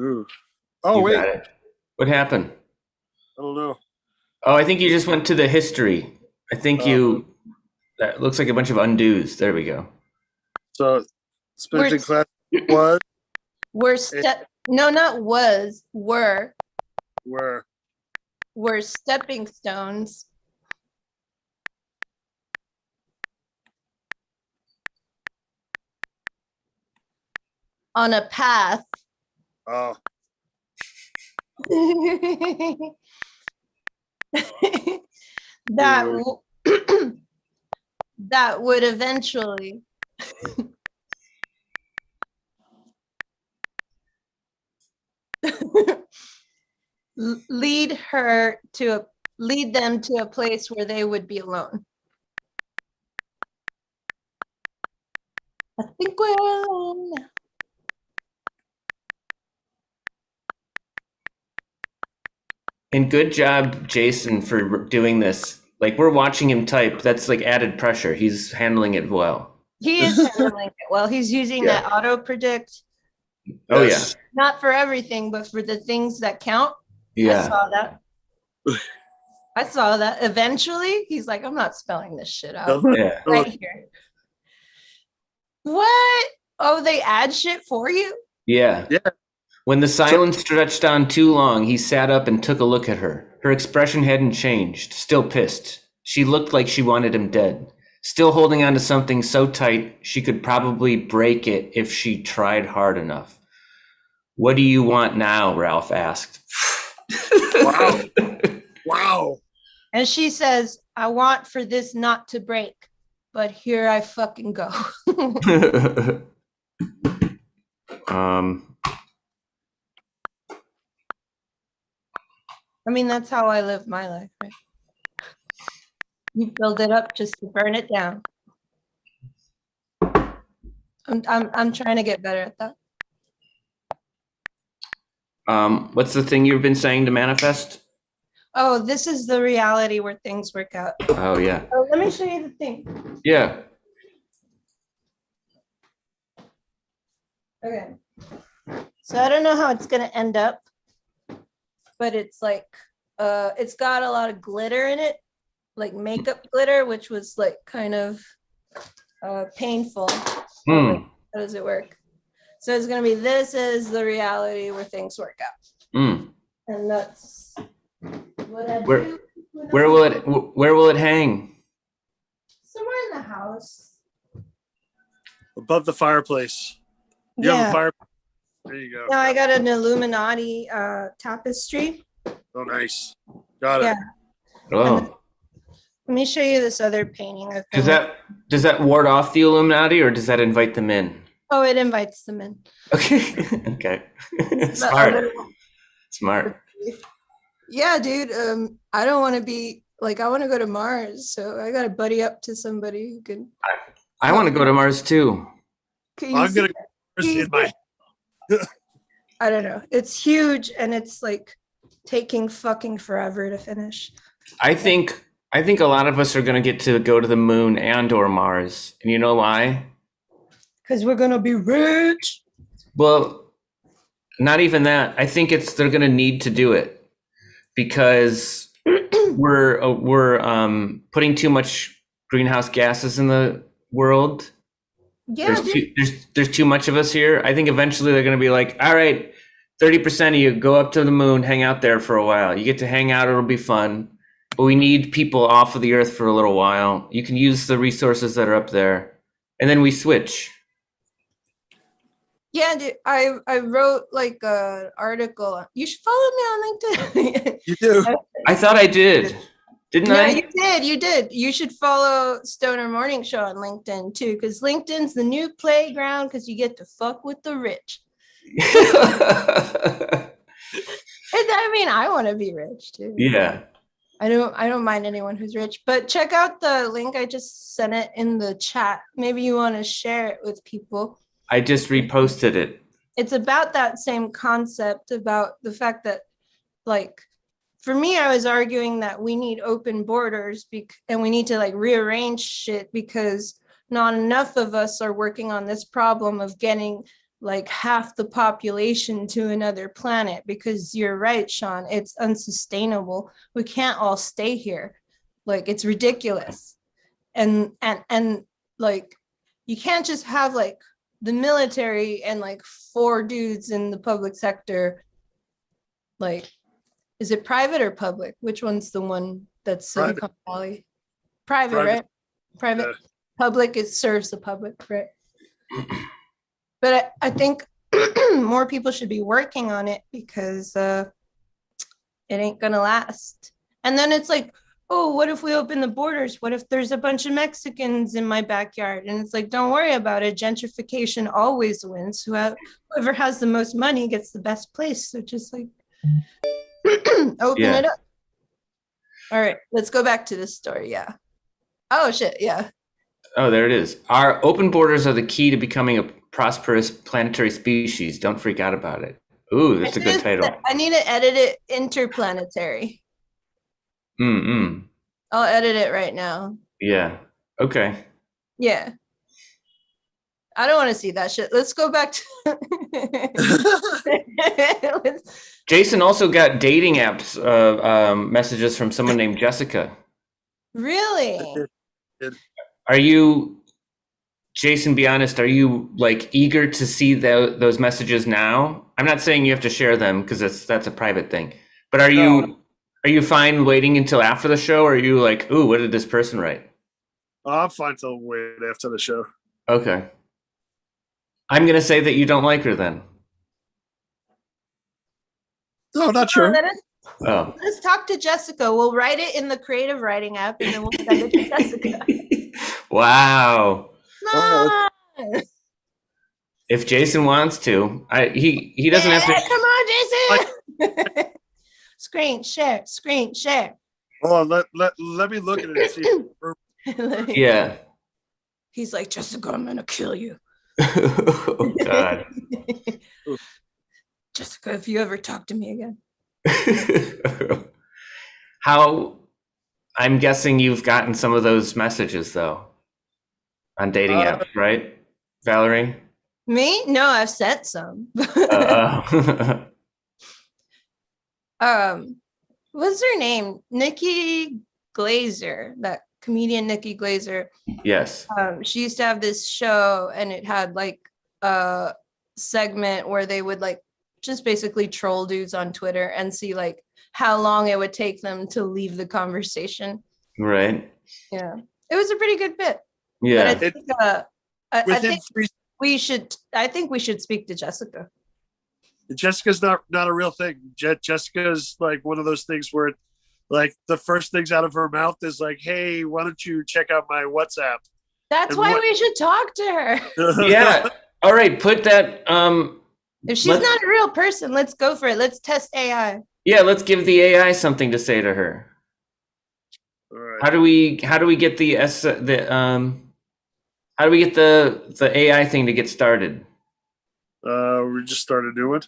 ooh. Oh, You wait. got it. What happened? I don't know. Oh, I think you just went to the history. I think that looks like a bunch of undos. There we go. So spent in class was were stepping stones on a path that would eventually lead them to a place where they would be alone. I think we're alone. And good job, Jason, for doing this. Like, we're watching him type. That's like added pressure. He's handling it well. He is handling it well. He's using that auto predict. Oh, Yes. yeah. Not for everything, but for the things that count. Yeah. I saw that. I saw that. Eventually, he's like, I'm not spelling this shit out. Yeah. Right here. What? Oh, they add shit for you? Yeah. Yeah. When the silence stretched on too long, he sat up and took a look at her. Her expression hadn't changed, still pissed. She looked like she wanted him dead, still holding on to something so tight she could probably break it if she tried hard enough. What do you want now? Ralph asked. Wow. Wow. And she says, I want for this not to break, but here I fucking go. I mean, that's how I live my life, right? You build it up just to burn it down. I'm trying to get better at that. What's the thing you've been saying to manifest? Oh, this is the reality where things work out. Oh, yeah. Oh, let me show you the thing. Yeah. Okay. So I don't know how it's gonna end up, but it's like it's got a lot of glitter in it, like makeup glitter, which was like kind of painful. Mm. How does it work? So it's gonna be, this is the reality where things work out. Mm. And that's what I Where- do. Where will it hang? Somewhere in the house. Above the fireplace. You have a fire. There you go. No, I got an Illuminati tapestry. Oh, nice. Got it. Yeah. Oh. Let me show you this other painting. Does that ward off the Illuminati, or does that invite them in? Oh, it invites them in. Okay. Okay. Smart. Yeah, dude. I don't want to be like, I want to go to Mars, so I got to buddy up to somebody who can. I want to go to Mars too. I'm gonna in my. I don't know. It's huge, and it's like taking fucking forever to finish. I think a lot of us are going to get to go to the moon and or Mars. And you know why? Because we're gonna be rich. Well, not even that. I think they're going to need to do it because we're putting too much greenhouse gases in the world. Yeah, There's too much of us here. I think eventually they're going to be like, all right, 30% of you go up to the moon, hang out there for a while. You get to hang out. It'll be fun. But we need people off of the earth for a little while. You can use the resources that are up there. And then we switch. yeah, dude. I wrote like an article. You should follow me on LinkedIn. You do. I thought I did. Didn't No, I? you did. You should follow Stoner Morning Show on LinkedIn too, because LinkedIn's the new playground because you get to fuck with the rich. And I mean, I want to be rich too. Yeah. I don't mind anyone who's rich, but check out the link. I just sent it in the chat. Maybe you want to share it with people. I just reposted it. It's about that same concept, about the fact that, like, for me, I was arguing that we need open borders and we need to like rearrange shit because not enough of us are working on this problem of getting like half the population to another planet, because you're right, Sean, it's unsustainable. We can't all stay here. Like, it's ridiculous. And like, you can't just have like the military and like 4 dudes in the public sector. Like, is it private or public? Which one's the one that's Silicon Valley? Private, right? Private. Yeah. Public, it serves the public, right? But I think more people should be working on it because it ain't gonna last. And then it's like, oh, what if we open the borders? What if there's a bunch of Mexicans in my backyard? And it's like, don't worry about it. Gentrification always wins. Whoever has the most money gets the best place. So just like, Open Yeah. it up. All right, let's go back to this story. Yeah. Oh shit. Yeah. Oh, there it is. Our open borders are the key to becoming a prosperous planetary species. Don't freak out about it. Ooh, that's a good title. I need to edit it interplanetary. I'll edit it right now. Yeah. Okay. Yeah. I don't want to see that shit. Let's go back to. Jason also got dating apps messages from someone named Jessica. Really? Are you, Jason, be honest, are you like eager to see those messages now? I'm not saying you have to share them because that's a private thing. But are you fine waiting until after the show, or are you like, ooh, what did this person write? I'm fine till wait after the show. Okay. I'm gonna say that you don't like her then. No, not sure. Oh. Let's talk to Jessica. We'll write it in the creative writing app and then we'll send it to Jessica. Wow. Oh, If Jason wants to, he doesn't have to. Come on, Jason. Screen share. hold on, let me look at it and see. Yeah. He's like, Jessica, I'm gonna kill you. Oh God. Jessica, if you ever talk to me again. How? I'm guessing you've gotten some of those messages though on dating apps, right, Valarie? Me? No, I've sent some. What's her name? Nikki Glazer, that comedian Nikki Glazer. Yes. She used to have this show and it had like a segment where they would like just basically troll dudes on Twitter and see like how long it would take them to leave the conversation. Right. Yeah. It was a pretty good bit. Yeah. But I think we should speak to Jessica. Jessica's not a real thing. Jessica's like one of those things where like the first things out of her mouth is like, hey, why don't you check out my WhatsApp? That's why we should talk to her. Yeah. All right. Put that. If she's not a real person, let's go for it. Let's test AI. Yeah. Let's give the AI something to say to her. All right. How do we get the AI thing to get started? We just started a new one.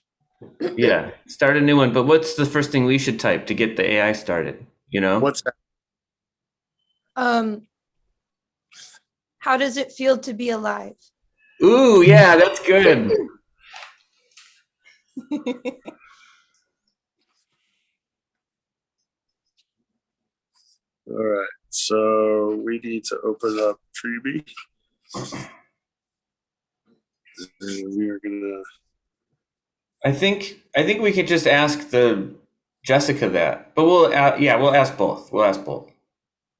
Yeah, start a new one. But what's the first thing we should type to get the AI started? You know? What's that? How does it feel to be alive? Ooh, yeah, that's good. All right. So we need to open up Freebie. And we are gonna. I think we could just ask the Jessica that, but we'll ask both. We'll ask both.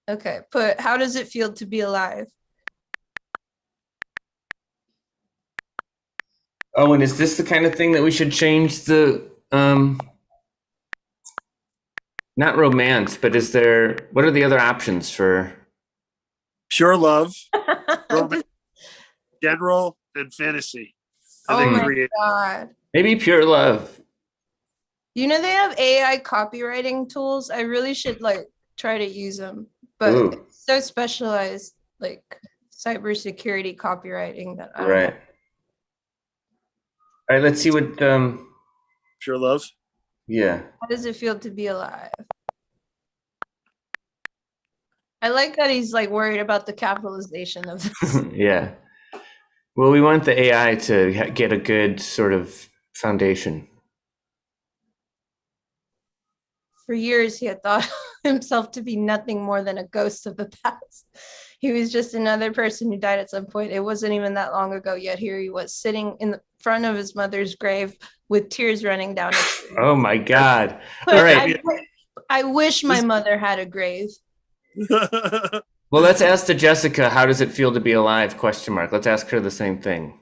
Okay, put how does it feel to be alive? Oh, and is this the kind of thing that we should change the not romance, but what are the other options for Pure love, romance, general, and fantasy. And Oh then my create. god. maybe pure love? You know they have AI copywriting tools. I really should like try to use them. But Ooh. it's so specialized, like cybersecurity copywriting that I don't Right. know. All right, let's see what Pure love. yeah. How does it feel to be alive? I like that he's like worried about the capitalization of this. Yeah. Well, we want the AI to get a good sort of foundation. For years, he had thought himself to be nothing more than a ghost of the past. He was just another person who died at some point. It wasn't even that long ago, yet here he was sitting in the front of his mother's grave with tears running down his face. Oh my God. But All right. I wish my mother had a grave. Well, let's ask the Jessica, how does it feel to be alive? Question mark. Let's ask her the same thing.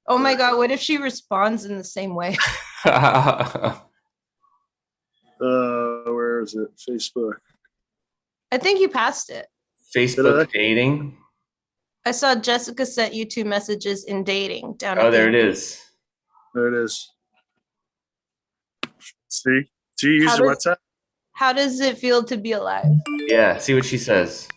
Oh my God, what if she responds in the same way? Where is it? Facebook. I think you passed it. Facebook dating. I saw Jessica sent you 2 messages in dating down Oh, at there the it is. There it is. See? Do you use the WhatsApp? How does it feel to be alive? Yeah, see what she says.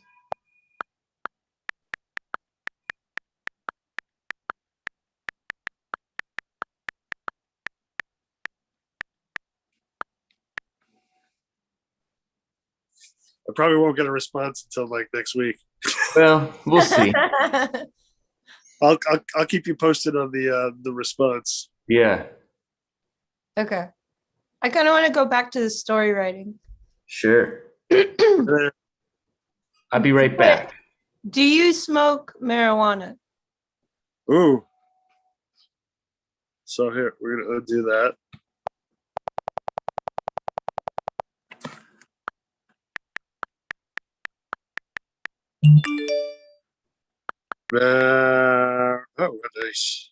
I probably won't get a response until like next week. Well, we'll see. I'll keep you posted on the response. Yeah, Okay. I kind of want to go back to the story writing. sure. I'll be right back. Do you smoke marijuana? Ooh. So here, we're gonna do that. Oh, nice.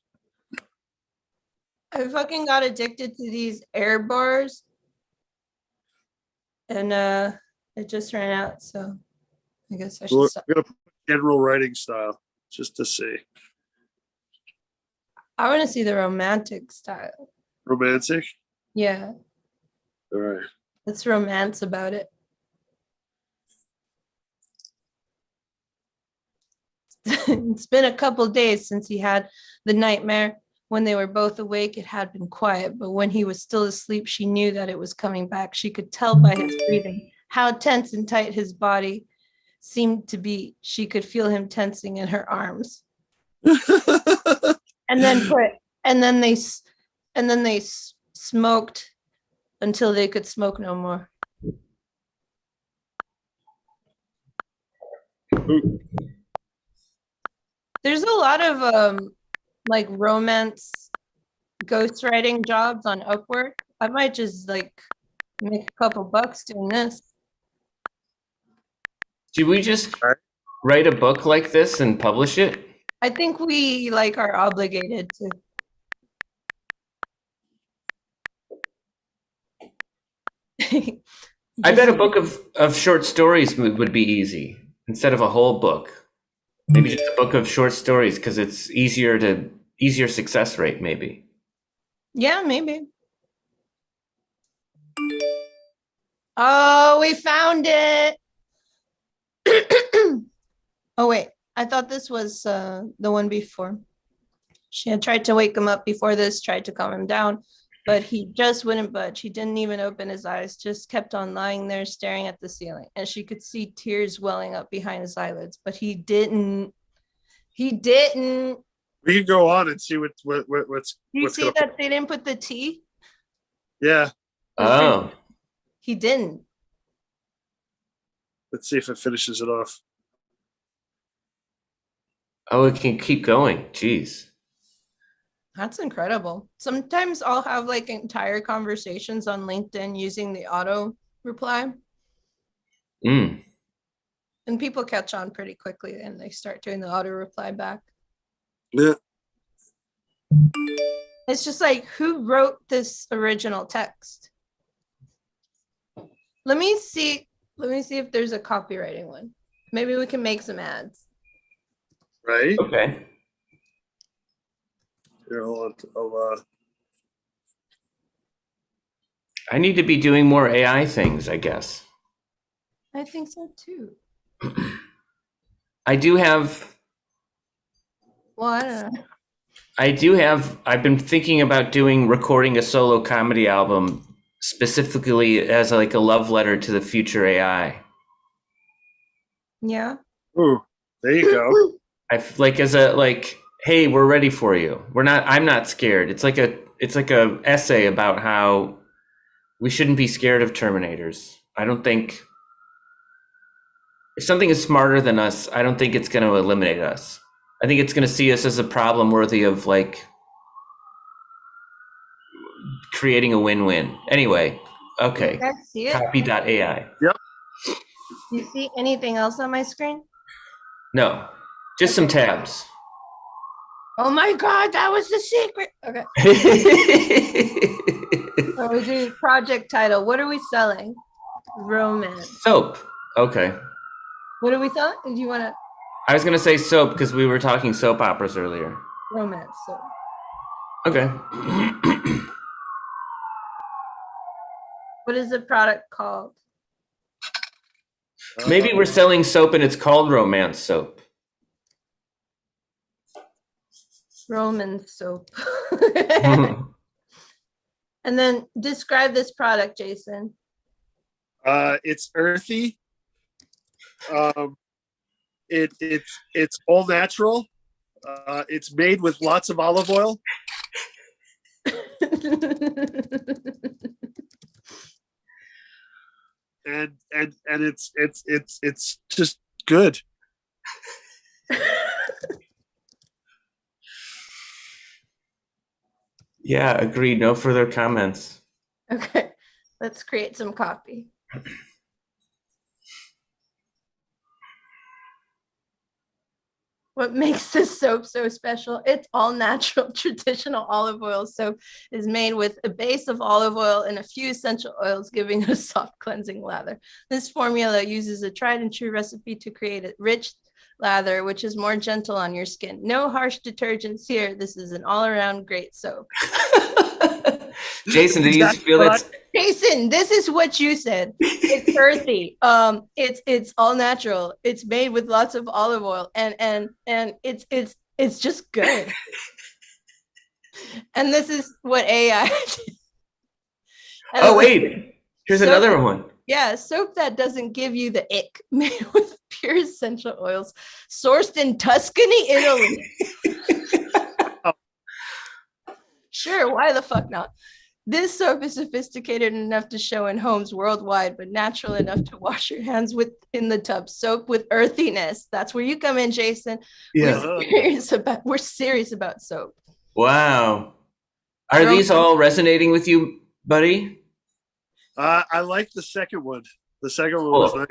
I fucking got addicted to these air bars. And it just ran out, so I guess I should We're stop. gonna put general writing style just to see. I want to see the romantic style. Romantic? Yeah, All right. let's romance about it. It's been a couple days since he had the nightmare. When they were both awake, it had been quiet, but when he was still asleep, she knew that it was coming back. She could tell by his breathing how tense and tight his body seemed to be. She could feel him tensing in her arms. And then they smoked until they could smoke no more. There's a lot of like romance ghostwriting jobs on Upwork. I might just like make a couple bucks doing this. Should we just write a book like this and publish it? I think we like are obligated to. I bet a book of short stories would be easy instead of a whole book. Maybe just a book of short stories because it's easier success rate, maybe. Yeah, maybe. Oh, we found it. Oh, wait. I thought this was the one before. She had tried to wake him up before this, tried to calm him down, but he just wouldn't budge. He didn't even open his eyes, just kept on lying there staring at the ceiling. And she could see tears welling up behind his eyelids, but he didn't. He didn't. We can go on and see what's You what's see gonna. that they didn't put the T? Yeah. Oh, He didn't. Let's see if it finishes it off. oh, it can keep going. Jeez. That's incredible. Sometimes I'll have like entire conversations on LinkedIn using the auto reply, Mm. and people catch on pretty quickly and they start doing the auto reply back. Yeah. It's just like, who wrote this original text? Let me see if there's a copywriting one. Maybe we can make some ads. Right. Okay. Here, hold on. I need to be doing more AI things, I guess. I think so too. I do have. Well, I don't know. I've been thinking about recording a solo comedy album specifically as like a love letter to the future AI. Yeah. Ooh, there you go. Hey, we're ready for you. I'm not scared. It's like a essay about how we shouldn't be scared of Terminators. I don't think if something is smarter than us, I don't think it's going to eliminate us. I think it's going to see us as a problem worthy of like creating a win-win. Anyway, okay. You guys see it? Copy.ai. Yep. You see anything else on my screen? No, just some tabs. Oh my God, that was the secret. Okay. So we do project title. What are we selling? Romance. Soap. Okay. What are we selling? Do you want to? I was going to say soap because we were talking soap operas earlier. Romance. So Okay. What is the product called? Maybe we're selling soap and it's called romance soap. Roman soap. And then describe this product, Jason. It's earthy. It's all natural. It's made with lots of olive oil. And it's just good. Yeah, agreed. No further comments. Okay, let's create some copy. What makes this soap so special? It's all natural. Traditional olive oil soap is made with a base of olive oil and a few essential oils, giving it a soft cleansing lather. This formula uses a tried and true recipe to create a rich lather, which is more gentle on your skin. No harsh detergents here. This is an all-around great soap. Jason, do you feel it's... Jason, this is what you said. It's earthy. It's all natural. It's made with lots of olive oil, and it's just good. And this is what AI did. Oh wait, here's another one. Yeah, soap that doesn't give you the ick, made with pure essential oils, sourced in Tuscany, Italy. Sure, why the fuck not? This soap is sophisticated enough to show in homes worldwide, but natural enough to wash your hands with in the tub. Soap with earthiness. That's where you come in, Jason. Yeah. We're serious about soap. Wow. Are these all resonating with you, buddy? I like the second one. The second one was nice.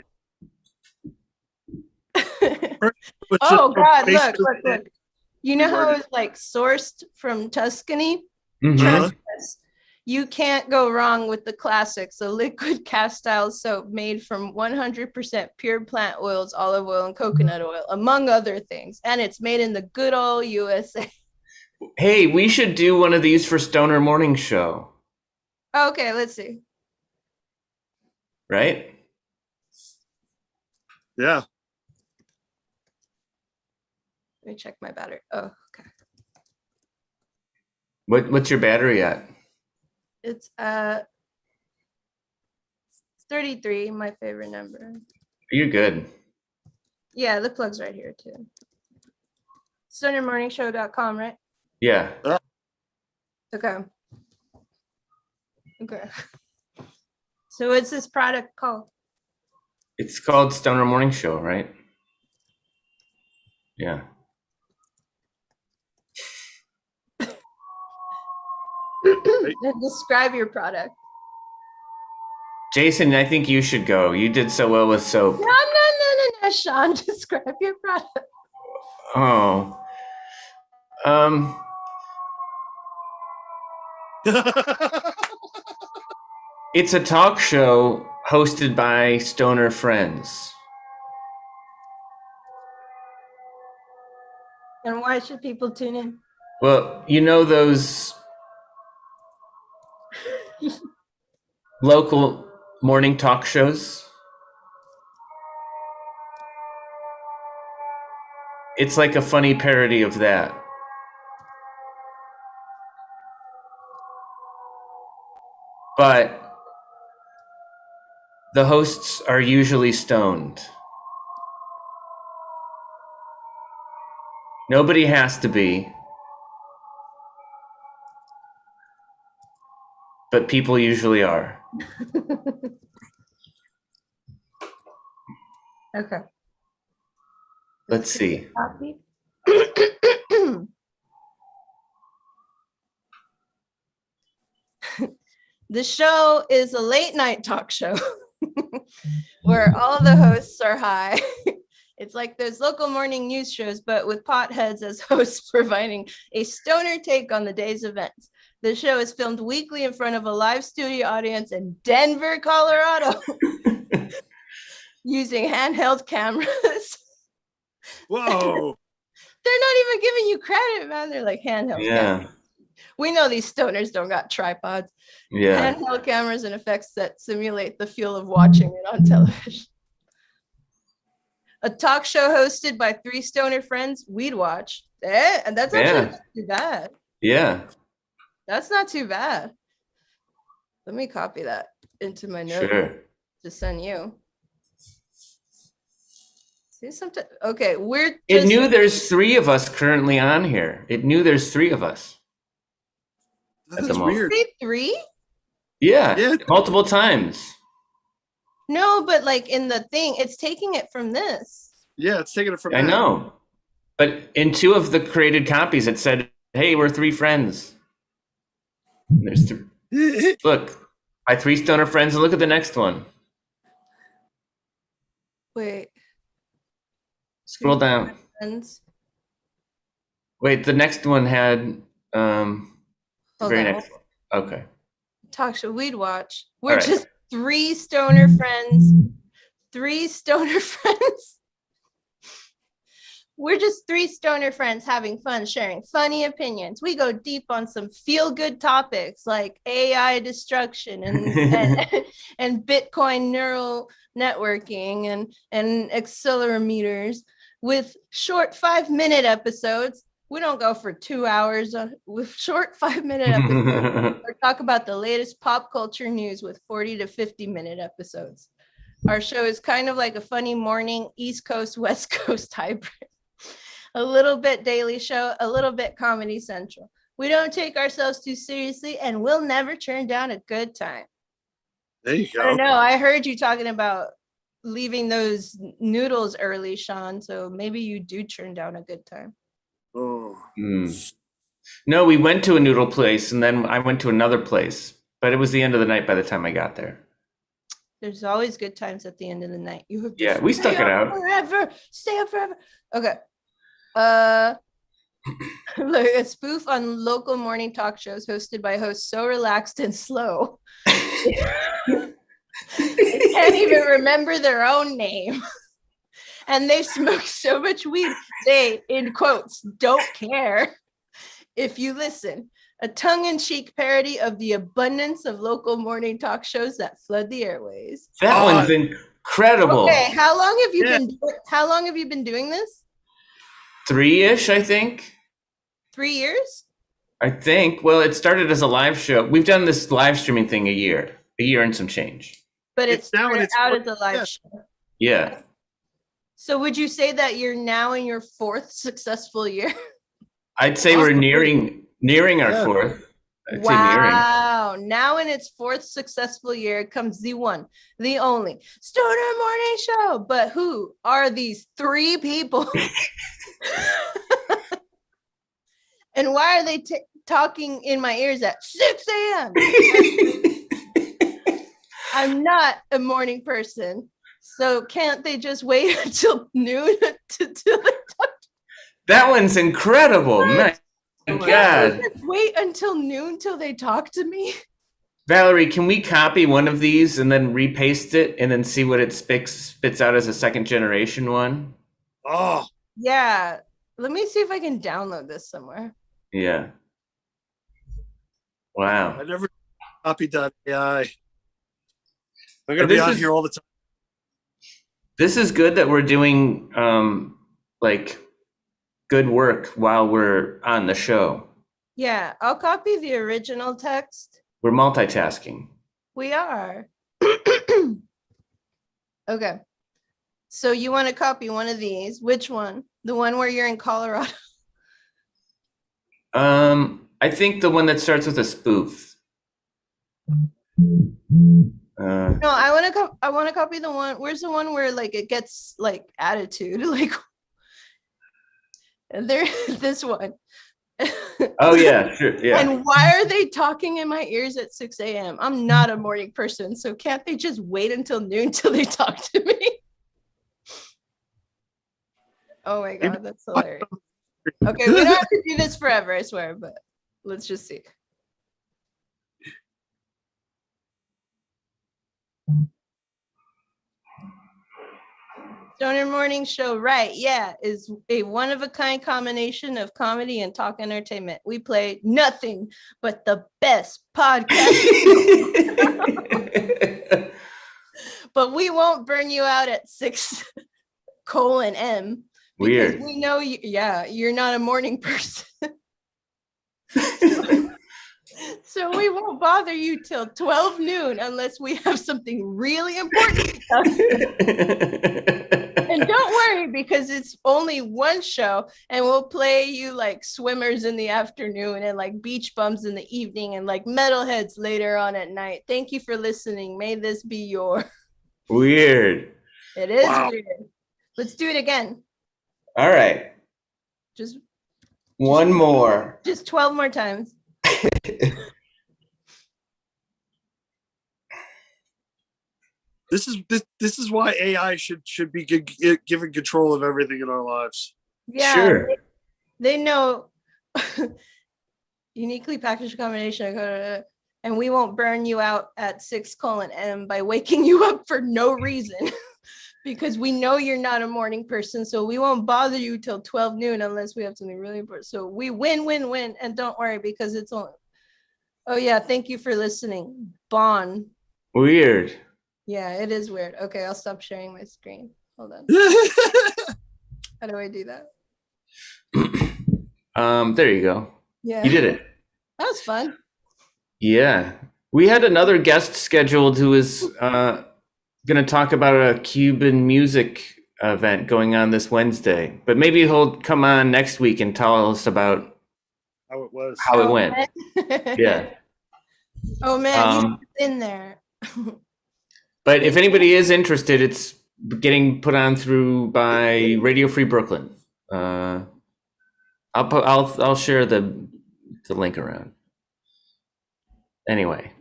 Oh God, look. You know how it's like sourced from Tuscany? Mm-hmm. You can't go wrong with the classics, a liquid cast style soap made from 100% pure plant oils, olive oil, and coconut oil, among other things. And it's made in the good old USA. Hey, we should do one of these for Stoner Morning Show. Okay, let's see. Right? Yeah. Let me check my battery. Oh, okay. What's your battery at? It's 33, my favorite number. You're good. Yeah, the plug's right here too. StonerMorningShow.com, right? Yeah. Okay. So what's this product called? It's called Stoner Morning Show, right? Yeah. Describe your product. Jason, I think you should go. You did so well with soap. No, Sean, describe your product. Oh. It's a talk show hosted by stoner friends. And why should people tune in? Well, you know those local morning talk shows? It's like a funny parody of that. But the hosts are usually stoned. Nobody has to be. But people usually are. Okay. Let's see. The show is a late night talk show where all the hosts are high. It's like those local morning news shows, but with potheads as hosts, providing a stoner take on the day's events. The show is filmed weekly in front of a live studio audience in Denver, Colorado, using handheld cameras. Whoa. They're not even giving you credit, man. They're like handheld cameras. We know these stoners don't got tripods. Yeah. Handheld cameras and effects that simulate the feel of watching it on television. A talk show hosted by 3 stoner friends we'd watch. And that's actually not too bad. Yeah. That's not too bad. Let me copy that into my notes to send you. See something? Okay, It knew there's 3 of us currently on here. It knew there's 3 of us. That's weird. 3? Yeah, multiple times. No, but like in the thing, it's taking it from this. Yeah, it's taking it from I that. know. But in 2 of the created copies, it said, hey, we're 3 friends. And there's 3. Look, my 3 stoner friends, and look at the next one. Wait. Scroll down. Friends. Wait, the next one had the very next one. Okay. Talk show we'd watch. We're right. just 3 stoner friends. 3 stoner friends. We're just 3 stoner friends having fun, sharing funny opinions. We go deep on some feel-good topics like AI destruction and Bitcoin neural networking and accelerometers with short 5-minute episodes. We don't go for 2 hours with short 5-minute episodes or talk about the latest pop culture news with 40 to 50-minute episodes. Our show is kind of like a funny morning East Coast, West Coast hybrid. A little bit Daily Show, a little bit Comedy Central. We don't take ourselves too seriously, and we'll never turn down a good time. There you go. I don't know. I heard you talking about leaving those noodles early, Sean. So maybe you do turn down a good time. Oh. No, we went to a noodle place, and then I went to another place. But it was the end of the night by the time I got there. There's always good times at the end of the night. You have to we stuck it out forever. Stay up forever. Okay. Look, a spoof on local morning talk shows hosted by hosts so relaxed and slow they can't even remember their own name. And they smoke so much weed they, in quotes, don't care if you listen. A tongue-in-cheek parody of the abundance of local morning talk shows that flood the airways. That one's incredible. Okay, how long have you been doing this? 3-ish, I think. 3 years? I think. Well, it started as a live show. We've done this live streaming thing a year and some change. But it's now out as a live show. Yeah. So would you say that you're now in your 4th successful year? I'd say we're nearing our 4th. Wow. Now in its 4th successful year comes the one, the only Stoner Morning Show. But who are these 3 people? And why are they talking in my ears at 6 a.m.? I'm not a morning person. So can't they just wait until noon to talk? That one's incredible. My God. Wait until noon till they talk to me? Valarie, can we copy one of these and then repaste it and then see what it spits out as a 2nd generation one? Oh. Yeah. Let me see if I can download this somewhere. Yeah. Wow. I never copied that AI. I'm going to be on here all the time. This is good that we're doing good work while we're on the show. Yeah, I'll copy the original text. We're multitasking. We are. Okay. So you want to copy one of these. Which one? The one where you're in Colorado? I think the one that starts with a spoof. No, I want to copy the one. Where's the one where like it gets like attitude? Like there, this one. Oh yeah, sure, yeah. And why are they talking in my ears at 6 a.m.? I'm not a morning person, so can't they just wait until noon till they talk to me? Oh my God, that's hilarious. Okay, we don't have to do this forever, I swear, but let's just see. Stoner Morning Show, right? Yeah, is a one-of-a-kind combination of comedy and talk entertainment. We play nothing but the best podcast, but we won't burn you out at 6:M. Because Weird. we know you, yeah, you're not a morning person. So we won't bother you till 12 noon unless we have something really important to tell you. And don't worry, because it's only one show, and we'll play you like swimmers in the afternoon and like beach bums in the evening and like metalheads later on at night. Thank you for listening. May this be your. Weird. It is Wow. weird. Let's do it again. All right. Just One more. 12 more times. This is why AI should be given control of everything in our lives. Yeah, Sure. they know. Uniquely packaged combination, and we won't burn you out at 6:M by waking you up for no reason. Because we know you're not a morning person, so we won't bother you till 12 noon unless we have something really important. So we win, and don't worry, because it's on. Oh yeah, thank you for listening. Bon. Weird. Yeah, it is weird. Okay, I'll stop sharing my screen. Hold on. How do I do that? There you go. Yeah. You did it. That was fun. Yeah. We had another guest scheduled who was going to talk about a Cuban music event going on this Wednesday, but maybe he'll come on next week and tell us about How it was. how it went. Yeah. Oh man, he's in there. But if anybody is interested, it's getting put on through by Radio Free Brooklyn. I'll share the link around. Anyway,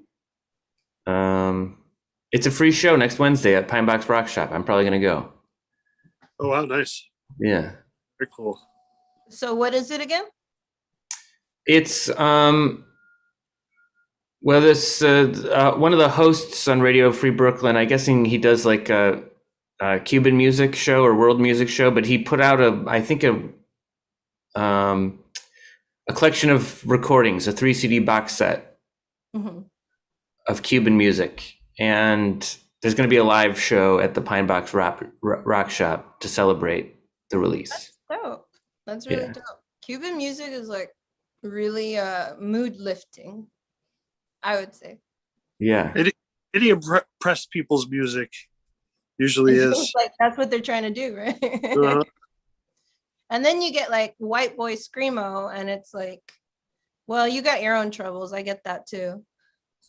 it's a free show next Wednesday at Pine Box Rock Shop. I'm probably gonna go. Oh wow, nice. Yeah. Very cool. So what is it again? It's well, this one of the hosts on Radio Free Brooklyn. I'm guessing he does like a Cuban music show or world music show, but he put out a collection of recordings, a 3 CD box set of Cuban music, and there's going to be a live show at the Pine Box Rock Shop to celebrate the release. That's really dope. Cuban music is like really mood lifting, I would say. Yeah. Any impressed people's music usually is. Like that's what they're trying to do, right? And then you get like white boy screamo, and it's like, well, you got your own troubles. I get that too.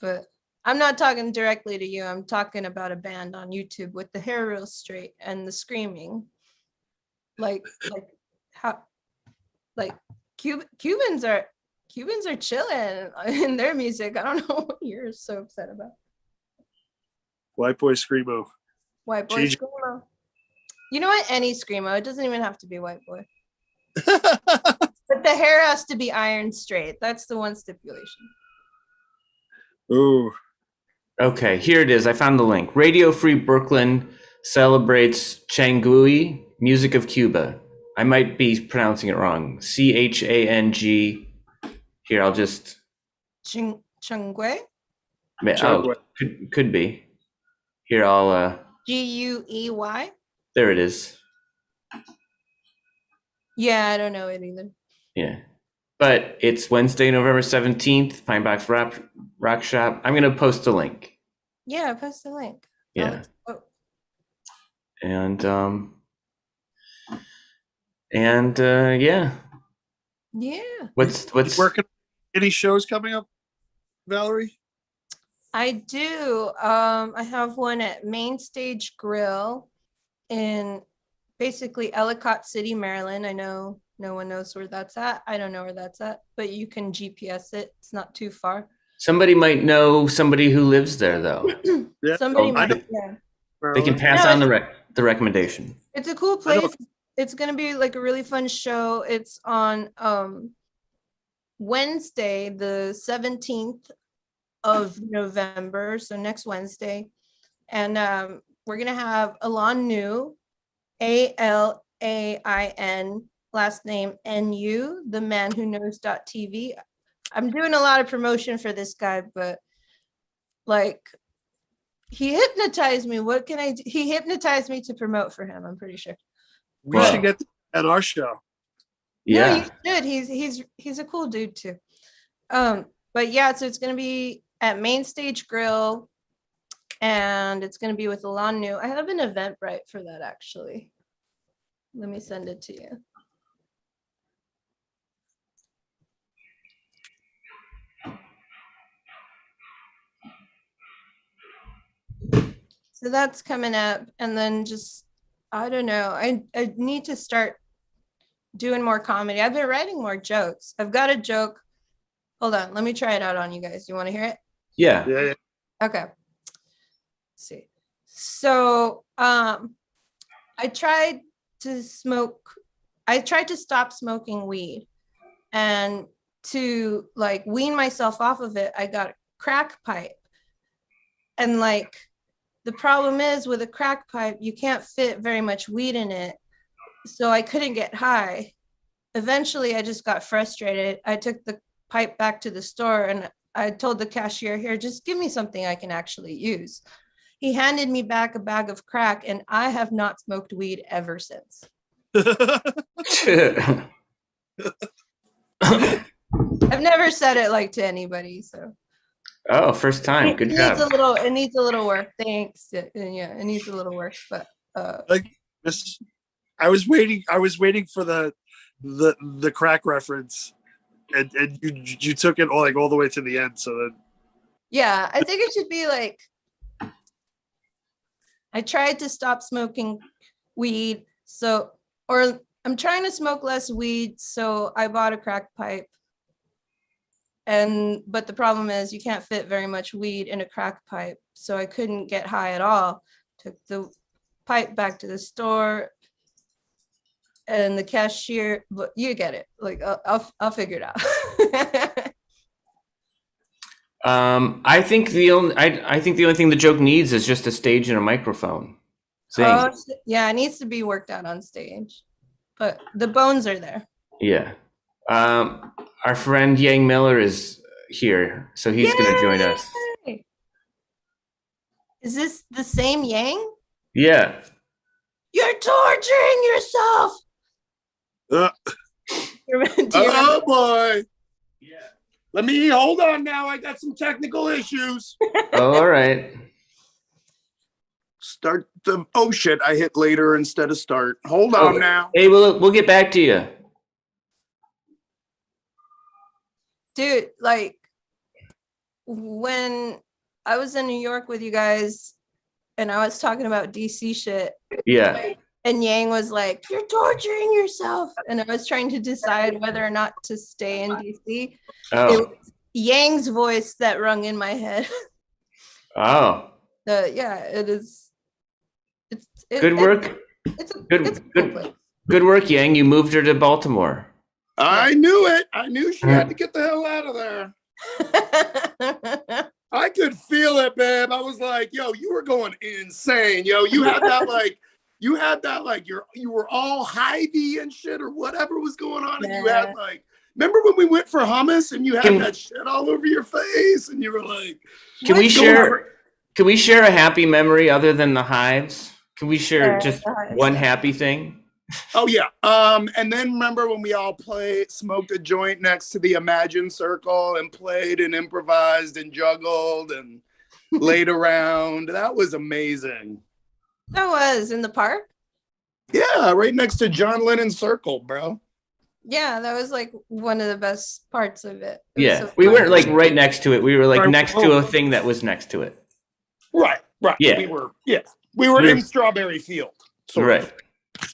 But I'm not talking directly to you. I'm talking about a band on YouTube with the hair real straight and the screaming. Like how like Cubans are chilling in their music. I don't know what you're so upset about. White boy screamo. White boy screamo. You know what? Any screamo. It doesn't even have to be white boy. But the hair has to be iron straight. That's the one stipulation. Ooh. Okay, here it is. I found the link. Radio Free Brooklyn celebrates Changüí, music of Cuba. I might be pronouncing it wrong. Chang. Here, I'll just. Changüí? Oh, could be. Here, I'll. Guey? There it is. Yeah, I don't know it either. Yeah. But it's Wednesday, November 17th, Pine Box Rock Shop. I'm going to post a link. Yeah, post the link. Yeah. And yeah. Yeah. What's working? Any shows coming up, Valarie? I do. I have one at Main Stage Grill in basically Ellicott City, Maryland. I know no one knows where that's at. I don't know where that's at, but you can GPS it. It's not too far. Somebody might know somebody who lives there, though. Yeah. Somebody might. Yeah. They can pass on the recommendation. It's a cool place. It's gonna be like a really fun show. It's on Wednesday, the 17th of November, so next Wednesday, and we're gonna have Alon New, ALAIN, last name NU, the man who knows.tv. I'm doing a lot of promotion for this guy, but like he hypnotized me. What can I do? He hypnotized me to promote for him, I'm pretty sure. We should get at our show. Yeah. No, you should. He's a cool dude too. But yeah, so it's gonna be at Main Stage Grill, and it's gonna be with Alon New. I have an Eventbrite for that actually. Let me send it to you. So that's coming up, and then just I don't know. I need to start doing more comedy. I've been writing more jokes. I've got a joke. Hold on, let me try it out on you guys. You want to hear it? Yeah. Yeah. Okay. Let's see. So I tried to stop smoking weed, and to like wean myself off of it, I got a crack pipe. And like the problem is with a crack pipe, you can't fit very much weed in it. So I couldn't get high. Eventually I just got frustrated. I took the pipe back to the store and I told the cashier, here, just give me something I can actually use. He handed me back a bag of crack, and I have not smoked weed ever since. I've never said it like to anybody, so. Oh, first time. Good job. It needs a little work. Thanks. Yeah, it needs a little work, but like this, I was waiting for the crack reference, and you took it all the way to the end. So then, yeah, I think it should be like, I tried to stop smoking weed, or I'm trying to smoke less weed, so I bought a crack pipe. But the problem is you can't fit very much weed in a crack pipe, so I couldn't get high at all. Took the pipe back to the store, and the cashier, but you get it. Like I'll figure it out. I think the only thing the joke needs is just a stage and a microphone. Oh, yeah, it needs to be worked out on stage, but the bones are there. Yeah. Our friend Yang Miller is here, so he's going to join us. Is this the same Yang? Yeah. You're torturing yourself. Oh boy. Yeah. Let me hold on now. I got some technical issues. All right. Start the shit. I hit later instead of start. Hold on now. Hey, we'll get back to you. Dude, like when I was in New York with you guys and I was talking about DC shit. Yeah. And Yang was like, you're torturing yourself. And I was trying to decide whether or not to stay in DC. Oh. It was Yang's voice that rung in my head. Oh. Yeah, it is. Good work. It's a cool place. Good work, Yang. You moved her to Baltimore. I knew it. I knew she had to get the hell out of there. I could feel it, babe. I was like, yo, you were going insane. Yo, you had that like you were all hivey and shit or whatever was going on. And you had like, remember when we went for hummus and you had that shit all over your face and you were like, can we share a happy memory other than the hives? Can we share just one happy thing? Oh yeah. And then remember when we all smoked a joint next to the Imagine Circle and played and improvised and juggled and laid around. That was amazing. That was in the park? Yeah, right next to John Lennon Circle, bro. Yeah, that was like one of the best parts of it. Yeah, so we weren't like right next to it. We were like next to a thing that was next to it. Right. Yeah. We were in Strawberry Field. Right.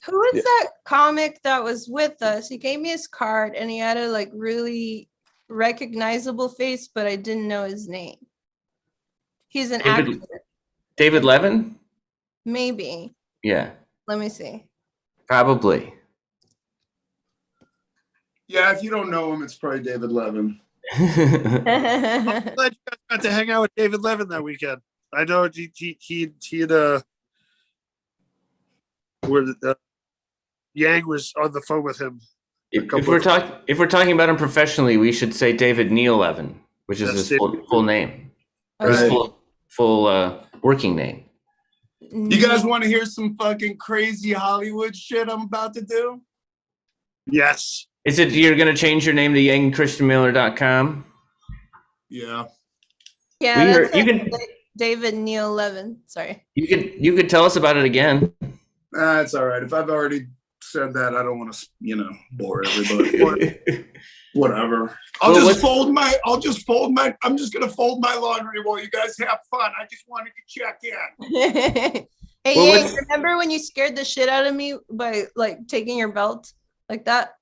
Who was that comic that was with us? He gave me his card and he had a like really recognizable face, but I didn't know his name. He's an actor. David Levin? Maybe. Yeah. Let me see. Probably. Yeah, if you don't know him, it's probably David Levin. I'm glad you guys got to hang out with David Levin that weekend. I know he'd where Yang was on the phone with him. If we're talking about him professionally, we should say David Neil Levin, which is his full name, or his full working name. You guys want to hear some fucking crazy Hollywood shit I'm about to do? Yes. Is it you're going to change your name to YangChristianMiller.com? Yeah. Yeah, You that's can David Neil Levin. Sorry. you could tell us about it again. That's all right. If I've already said that, I don't want to, bore everybody. Whatever. I'm just gonna fold my laundry while you guys have fun. I just wanted to check in. Hey, Well, Yang, remember when you scared the shit out of me by like taking your belt like that?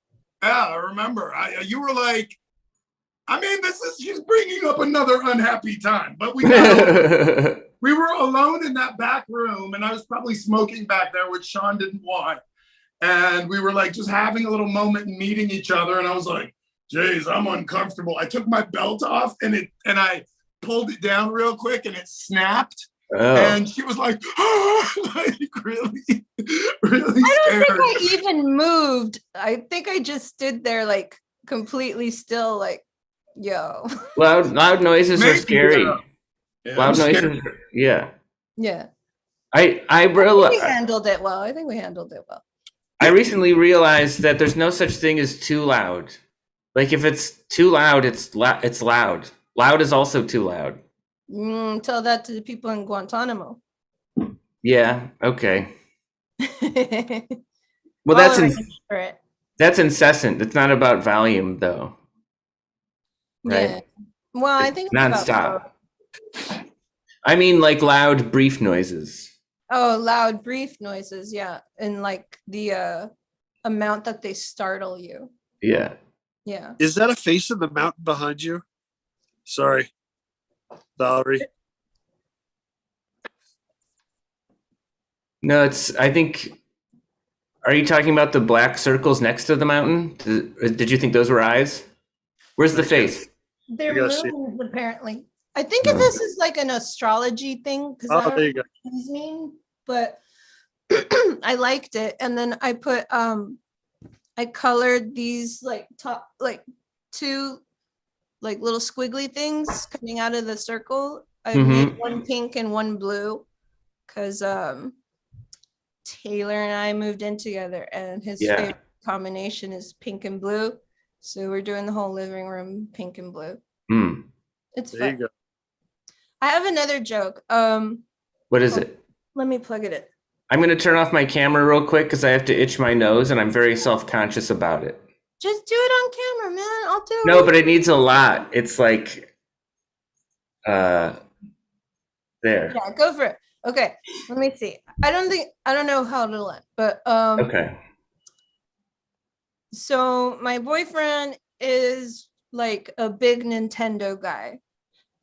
Yeah, I remember. You were like, she's bringing up another unhappy time, but we were alone in that back room, and I was probably smoking back there, which Sean didn't want. And we were like just having a little moment and meeting each other. And I was like, "Jeez, I'm uncomfortable." I took my belt off and I pulled it down real quick and it snapped. Oh. And she was like, like really scared. I don't think I even moved. I think I just stood there like completely still, like, yo. Loud noises are scary. Yeah, loud noises. Yeah. Yeah. I we handled it well. I think we handled it well. I recently realized that there's no such thing as too loud. Like if it's too loud, it's loud. Loud is also too loud. Tell that to the people in Guantanamo. Yeah. Okay. Well, that's incessant. It's not about volume, though. Right? Yeah. Well, I think it's nonstop. I mean, like loud, brief noises. Oh, loud, brief noises. Yeah, and like the amount that they startle you. Yeah. Yeah. Is that a face in the mountain behind you? Sorry, Valarie. No, I think. Are you talking about the black circles next to the mountain? Did you think those were eyes? Where's the face? They're moons, apparently. I think if this is like an astrology thing, because there you go. Mean, but I liked it, and then I put I colored these like two like little squiggly things coming out of the circle. I made one pink and one blue because Taylor and I moved in together, and his favorite combination is pink and blue. So we're doing the whole living room pink and blue. It's fun. There you go. I have another joke. What is it? Let me plug it in. I'm going to turn off my camera real quick because I have to itch my nose, and I'm very self-conscious about it. Just do it on camera, man. I'll do it. No, but it needs a lot. It's like, there. Yeah, go for it. Okay, let me see. I don't know how to let, but okay. So my boyfriend is like a big Nintendo guy,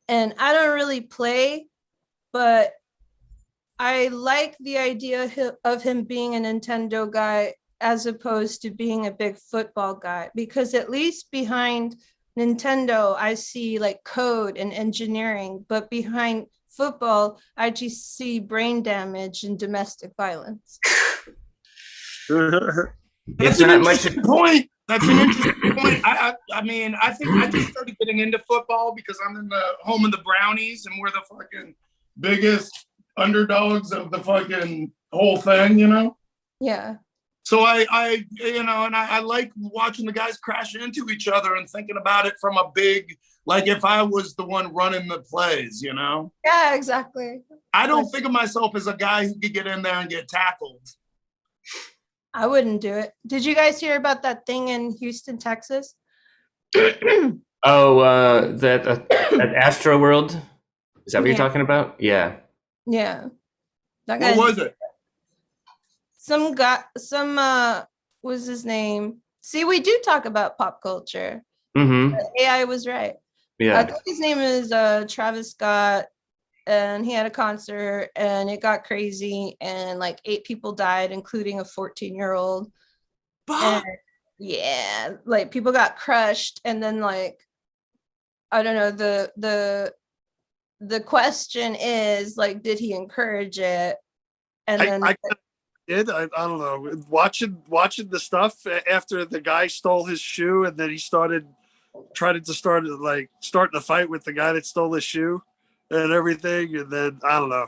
and I don't really play, but I like the idea of him being a Nintendo guy as opposed to being a big football guy, because at least behind Nintendo, I see like code and engineering, but behind football, I just see brain damage and domestic violence. That's an interesting point. That's an interesting point. I mean, I think I just started getting into football because I'm in the home of the Brownies, and we're the fucking biggest underdogs of the fucking whole thing, Yeah. So I like watching the guys crash into each other and thinking about it from a big, like if I was the one running the plays, Yeah, exactly. I don't think of myself as a guy who could get in there and get tackled. I wouldn't do it. Did you guys hear about that thing in Houston, Texas? Oh, that Astro World? Is that what you're talking about? Yeah. Yeah. What was it? Some guy, what's his name? See, we do talk about pop culture. AI was right. Yeah. I think his name is Travis Scott, and he had a concert, and it got crazy, and like 8 people died, including a 14-year-old. Yeah, like people got crushed, and then like I don't know, the question is like, did he encourage it? And then I don't know. Watching the stuff after the guy stole his shoe, and then he started trying to starting a fight with the guy that stole his shoe and everything, and then I don't know.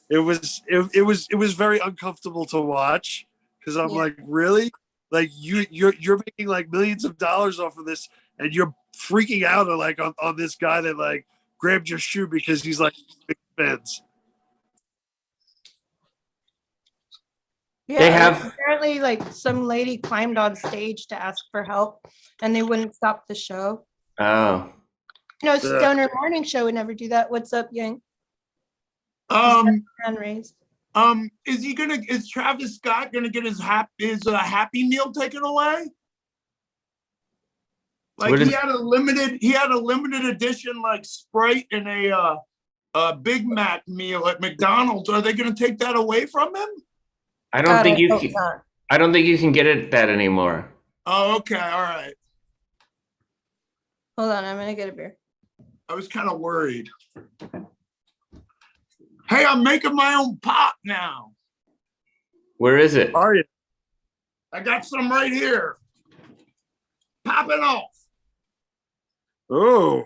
It was very uncomfortable to watch because I'm Yeah. like, really? Like you're making like millions of dollars off of this, and you're freaking out on this guy that like grabbed your shoe because he's like big fans. Yeah, They like, have- apparently like some lady climbed on stage to ask for help, and they wouldn't stop the show. Oh, No, Stoner Morning Show would never do that. What's up, Yang? Um, Hand raised. is Travis Scott gonna get his Happy Meal taken away? Like What is- he had a limited edition like Sprite and a Big Mac meal at McDonald's. Are they gonna take that away from him? I don't God, think I you hope can. not. I don't think you can get it that anymore. Oh, okay, all right. Hold on, I'm gonna get a beer. I was kind of worried. Hey, I'm making my own pop now. Where is it? Are you? I got some right here. Popping off. Oh,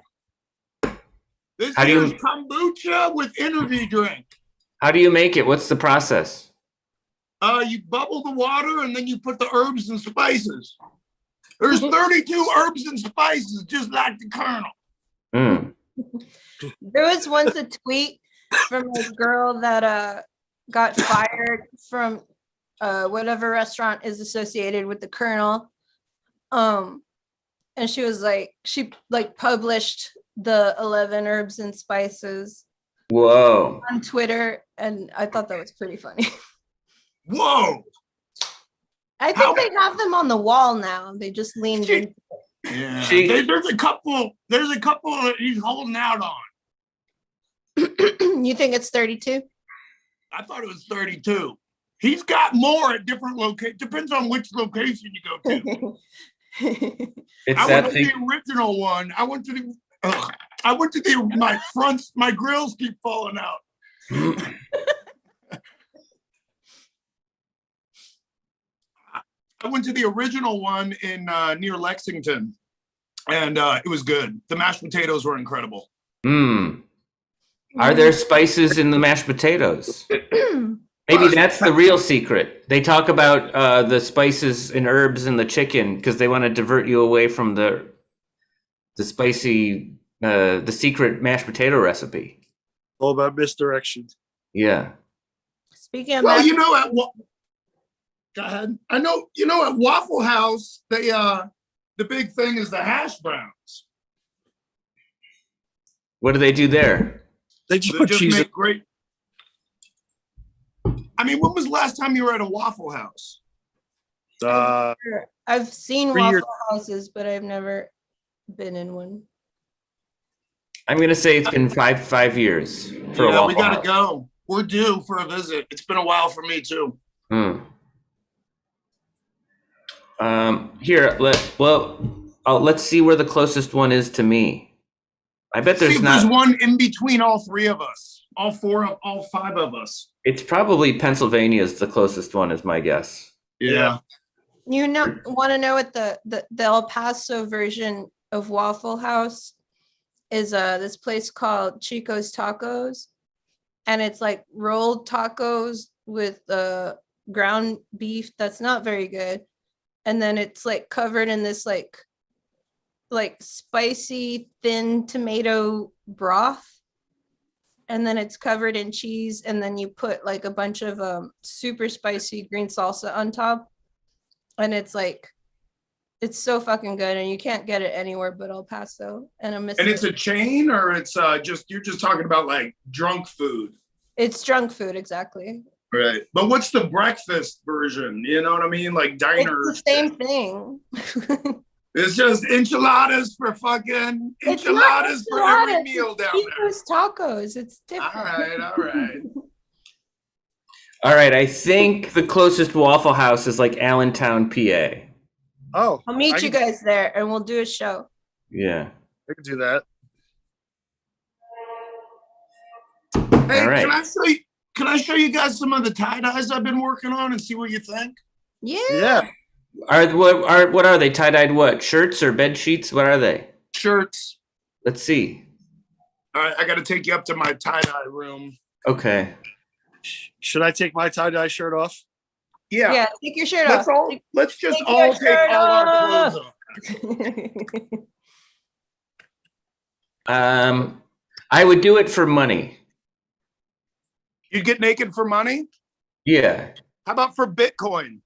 This How do you- is kombucha with energy drink. How do you make it? What's the process? You bubble the water and then you put the herbs and spices. There's 32 herbs and spices, just like the Colonel. Mm. There was once a tweet from a girl that got fired from whatever restaurant is associated with the Colonel. And she was like, she like published the 11 herbs and spices Whoa. on Twitter, and I thought that was pretty funny. Whoa. I think How- they have them on the wall now. They just leaned in. Yeah. She- There's a couple that he's holding out on. You think it's 32? I thought it was 32. He's got more at different locations. Depends on which location you go to. It's I that went to thing. the original one. I went to my grills keep falling out. I went to the original one in near Lexington, and it was good. The mashed potatoes were incredible. Mm. Are there spices in the mashed potatoes? Maybe that's the real secret. They talk about the spices and herbs in the chicken because they want to divert you away from the spicy, the secret mashed potato recipe. all about misdirection. Yeah. Speaking of Well, mashed- you know, go ahead. I know, at Waffle House, they the big thing is the hash browns. What do they do there? They just They put just cheese in. make great. I mean, when was the last time you were at a Waffle House? I've seen 3 years. Waffle Houses, but I've never been in one. I'm gonna say it's been five years for a Yeah, Waffle we gotta House. go. We're due for a visit. It's been a while for me too. Hmm. Here, let's see where the closest one is to me. I bet See there's if there's not. one in between all three of us, all five of us. It's probably Pennsylvania is the closest one, is my guess. Yeah. You know, want to know what the El Paso version of Waffle House is? This place called Chico's Tacos, and it's like rolled tacos with ground beef that's not very good, and then it's like covered in this like spicy thin tomato broth, and then it's covered in cheese, and then you put like a bunch of super spicy green salsa on top. And it's like, it's so fucking good, and you can't get it anywhere but El Paso. And I'm missing And it's it. a chain, or it's you're just talking about like drunk food, It's drunk food, exactly. right? But what's the breakfast version? You know what I mean? Like diners. It's the same thing. It's just enchiladas for fucking It's not enchiladas for every enchiladas, meal it's down there. Chico's Tacos. It's different. All right. All right, I think the closest Waffle House is like Allentown, PA. Oh, I'll meet I you can- guys there, and we'll do a show. Yeah. I can do that. Hey, All right. can I show you? can I show you guys some of the tie-dyes I've been working on and see what you think? Yeah. What are they? Tie-dyed what? Shirts or bed sheets? What are they? Shirts. Let's see. All right, I got to take you up to my tie-dye room. Okay. Should I take my tie-dye shirt off? Yeah. Yeah, take your shirt off. Let's just Take all your take shirt all our off. clothes off. I would do it for money. You'd get naked for money? Yeah. How about for Bitcoin?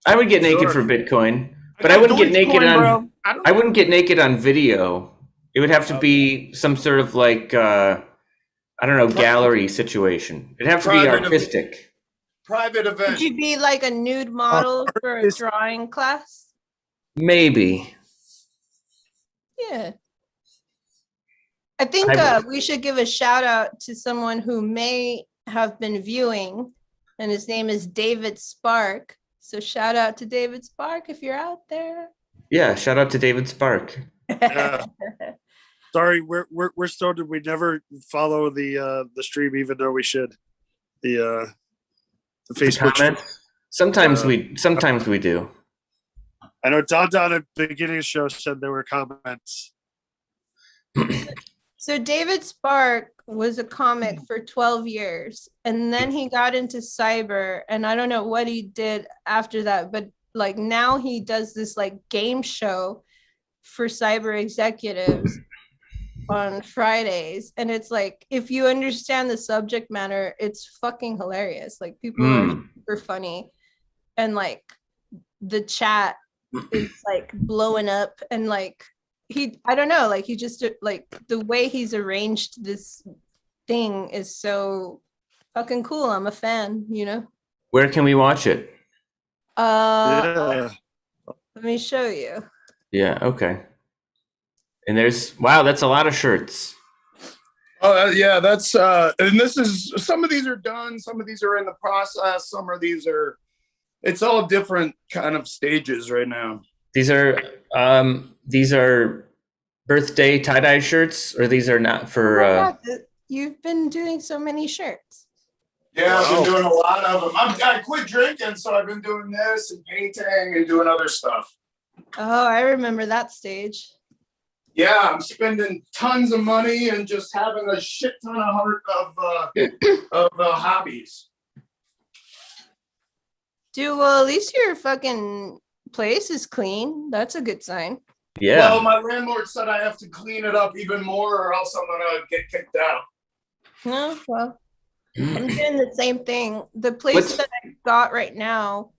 I would get naked for Bitcoin, but I wouldn't get naked on. I wouldn't get naked on video. It would have to be some sort of like I don't know, gallery situation. It'd have to be artistic. Private event. Would you be like a nude model for a drawing class? Maybe. Yeah. I think we should give a shout out to someone who may have been viewing, and his name is David Spark. So shout out to David Spark if you're out there. Yeah, shout out to David Spark. Yeah. Sorry, we're started. We never follow the stream, even though we should. The Facebook stream. Sometimes we do. I know Don at the beginning of the show said there were comments. So David Spark was a comic for 12 years, and then he got into cyber, and I don't know what he did after that, but like now he does this like game show for cyber executives on Fridays, and it's like, if you understand the subject matter, it's fucking hilarious. Like people are super funny, and the chat is like blowing up, and like I don't know, like he just like the way he's arranged this thing is so fucking cool. I'm a fan, you know. Where can we watch it? Yeah. Let me show you. Yeah, okay. And that's a lot of shirts. Oh yeah, that's and this is, some of these are done, some of these are in the process, some of these are, it's all different kind of stages right now. These are birthday tie-dye shirts, or these are not for You've been doing so many shirts. Yeah, I've been doing a lot of them. I quit drinking, so I've been doing this and painting and doing other stuff. Oh, I remember that stage. Yeah, I'm spending tons of money and just having a shit ton of hobbies. Dude, well, at least your fucking place is clean. That's a good sign. Yeah. Well, my landlord said I have to clean it up even more, or else I'm gonna get kicked out. No, well, I'm doing the same thing. The place that I got right now,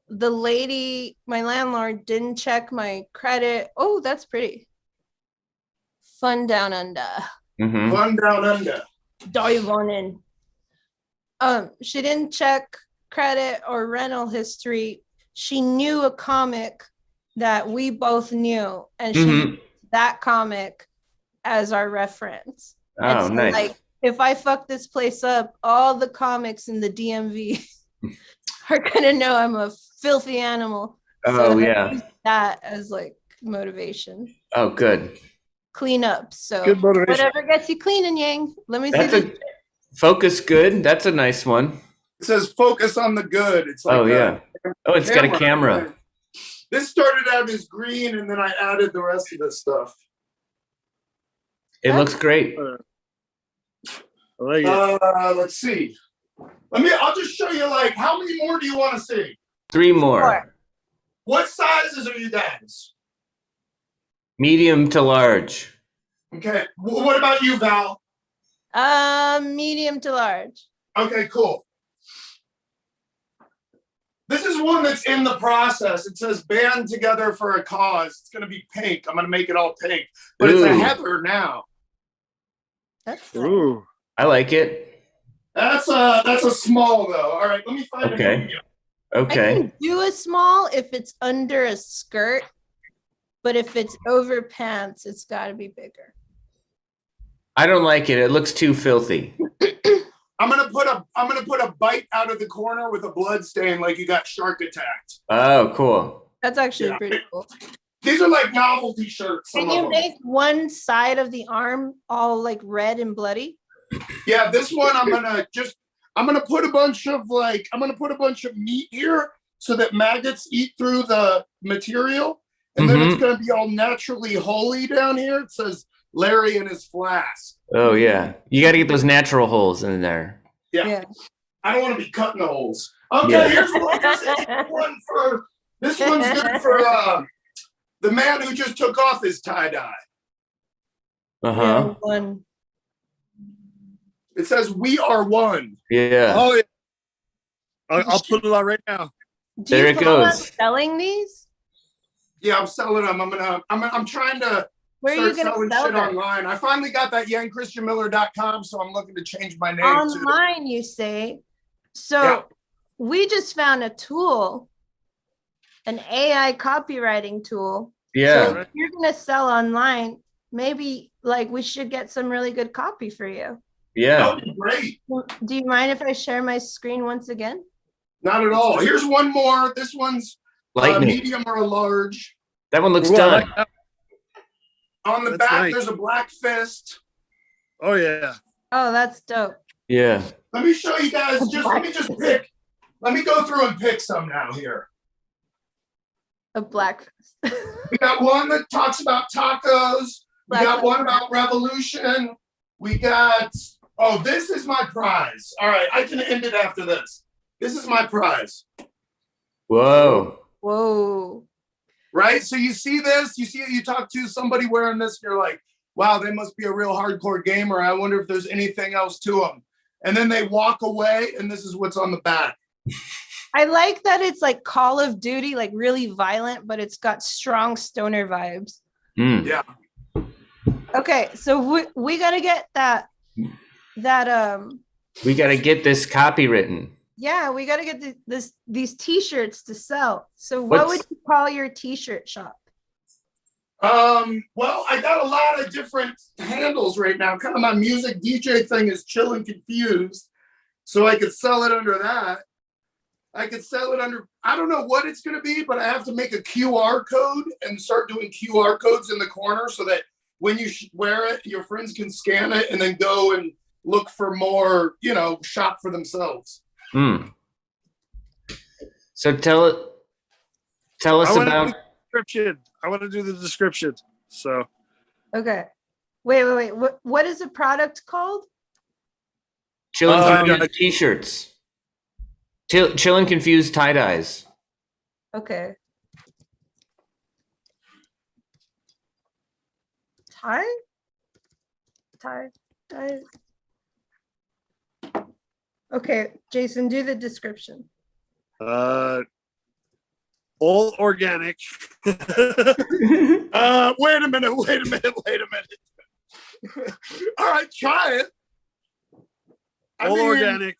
the lady, my landlord, didn't check my credit. Oh, that's pretty. Fun down under. Mm-hmm. Fun down under. Dive on in. She didn't check credit or rental history. She knew a comic that we both knew, and she used that comic as our reference. Oh, so, nice. Like, if I fuck this place up, all the comics in the DMV are gonna know I'm a filthy animal. Oh, so yeah. I use that as like motivation. Oh, good. Clean up. So Good motivation. whatever gets you cleaning, Yang. Let me That's see. Focus good. That's a nice one. It says focus on the good. It's like it's got a camera. This started out as green, and then I added the rest of this stuff. It looks great. I like it. Let's see. I'll just show you, like, how many more do you want to see? 3 more. 4. What sizes are you guys? Medium to large. Okay. What about you, Val? Medium to large. Okay, cool. This is one that's in the process. It says band together for a cause. It's going to be pink. I'm going to make it all pink. But It's a heather now. That's Ooh. I like it. That's a small, though. All right, let me find it. Okay. I can do a small if it's under a skirt, but if it's over pants, it's got to be bigger. I don't like it. It looks too filthy. I'm gonna put a bite out of the corner with a blood stain, like you got shark attacked. Oh, cool. That's actually pretty cool. These are like novelty shirts. Can you make one side of the arm all like red and bloody? Yeah, this one I'm gonna put a bunch of meat here so that maggots eat through the material, and then it's gonna be all naturally holy down here. It says Larry and his flask. Oh yeah, you got to get those natural holes in there. Yeah. I don't want to be cutting the holes. Okay, Yeah. here's one for this one's good for the man who just took off his tie-dye. Uh-huh. One. It says we are one. Yeah. Oh, yeah. I'll put it on right now. Do There you it plan on goes. selling these? Yeah, I'm selling them. I'm trying to Where are you start going to selling sell shit them? online. I finally got that youngchristianmiller.com, so I'm looking to change my name to Online, you say. So Yeah. we just found a tool, an AI copywriting tool. Yeah. So if you're going to sell online, maybe like we should get some really good copy for you. Yeah. That would be great. Do you mind if I share my screen once again? Not at all. Here's one more. This one's Lightning. medium or a large. That one looks Ooh, I done. like that. On the That's back, nice. there's a black fist. Oh yeah. Oh, that's dope. Yeah. Let me show you guys. Let me just pick. Let me go through and pick some now here. A black. We got one that talks about tacos. We Black got one about revolution. We got, this is my prize. All right, I can end it after this. This is my prize. Whoa. Whoa. Right? So you see this, you talk to somebody wearing this, and you're like, wow, they must be a real hardcore gamer. I wonder if there's anything else to them. And then they walk away, and this is what's on the back. I like that it's like Call of Duty, like really violent, but it's got strong stoner vibes. Mm. Yeah. Okay, so we gotta get that We got to get this copy written. yeah, we gotta get these t-shirts to sell. So what would you call your t-shirt shop? Well, I got a lot of different handles right now. Kind of my music DJ thing is Chill and Confused. So I could sell it under that. I could sell it under, I don't know what it's going to be, but I have to make a QR code and start doing QR codes in the corner so that when you wear it, your friends can scan it and then go and look for more, shop for themselves. So tell us about description. I want to do the description. So Okay. Wait. What is the product called? Chill and Confused t-shirts. Chill and Confused tie-dyes. Okay. Tie. Okay, Jason, do the description. all organic. Wait a minute. All right, try it. All organic.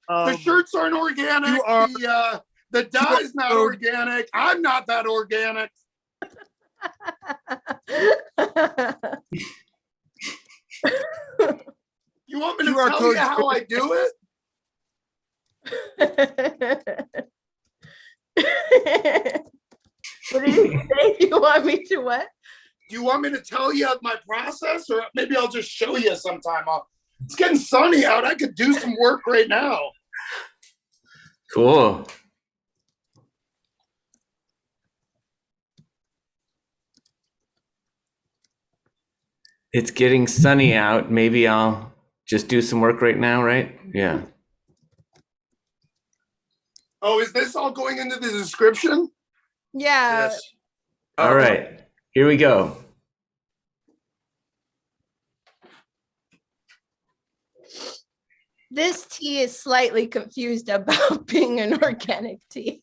The shirts aren't organic. You are- The dye's not organic. I'm not that organic. You want me to tell you how I do it? What did you say? You want me to what? Do you want me to tell you my process, or maybe I'll just show you sometime? It's getting sunny out. I could do some work right now. Cool. It's getting sunny out. Maybe I'll just do some work right now, right? Yeah. Oh, is this all going into the description? Yeah. Yes. All right. Here we go. This tea is slightly confused about being an organic tea.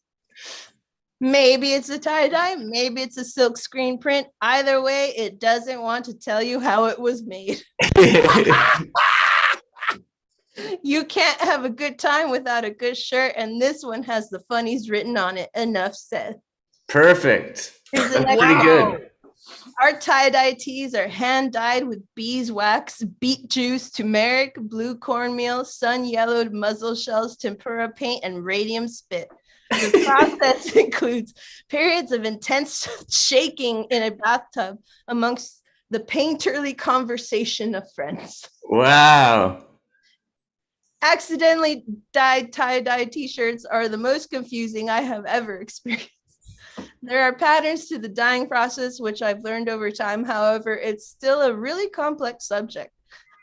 Maybe it's a tie-dye, maybe it's a silk screen print. Either way, it doesn't want to tell you how it was made. You can't have a good time without a good shirt, and this one has the funnies written on it. Enough said. Perfect. Here's the That's next pretty one. good. Our tie-dye tees are hand-dyed with beeswax, beet juice, turmeric, blue cornmeal, sun-yellowed mussel shells, tempura paint, and radium spit. The process includes periods of intense shaking in a bathtub amongst the painterly conversation of friends. Wow. Accidentally dyed tie-dye t-shirts are the most confusing I have ever experienced. There are patterns to the dyeing process, which I've learned over time. However, it's still a really complex subject.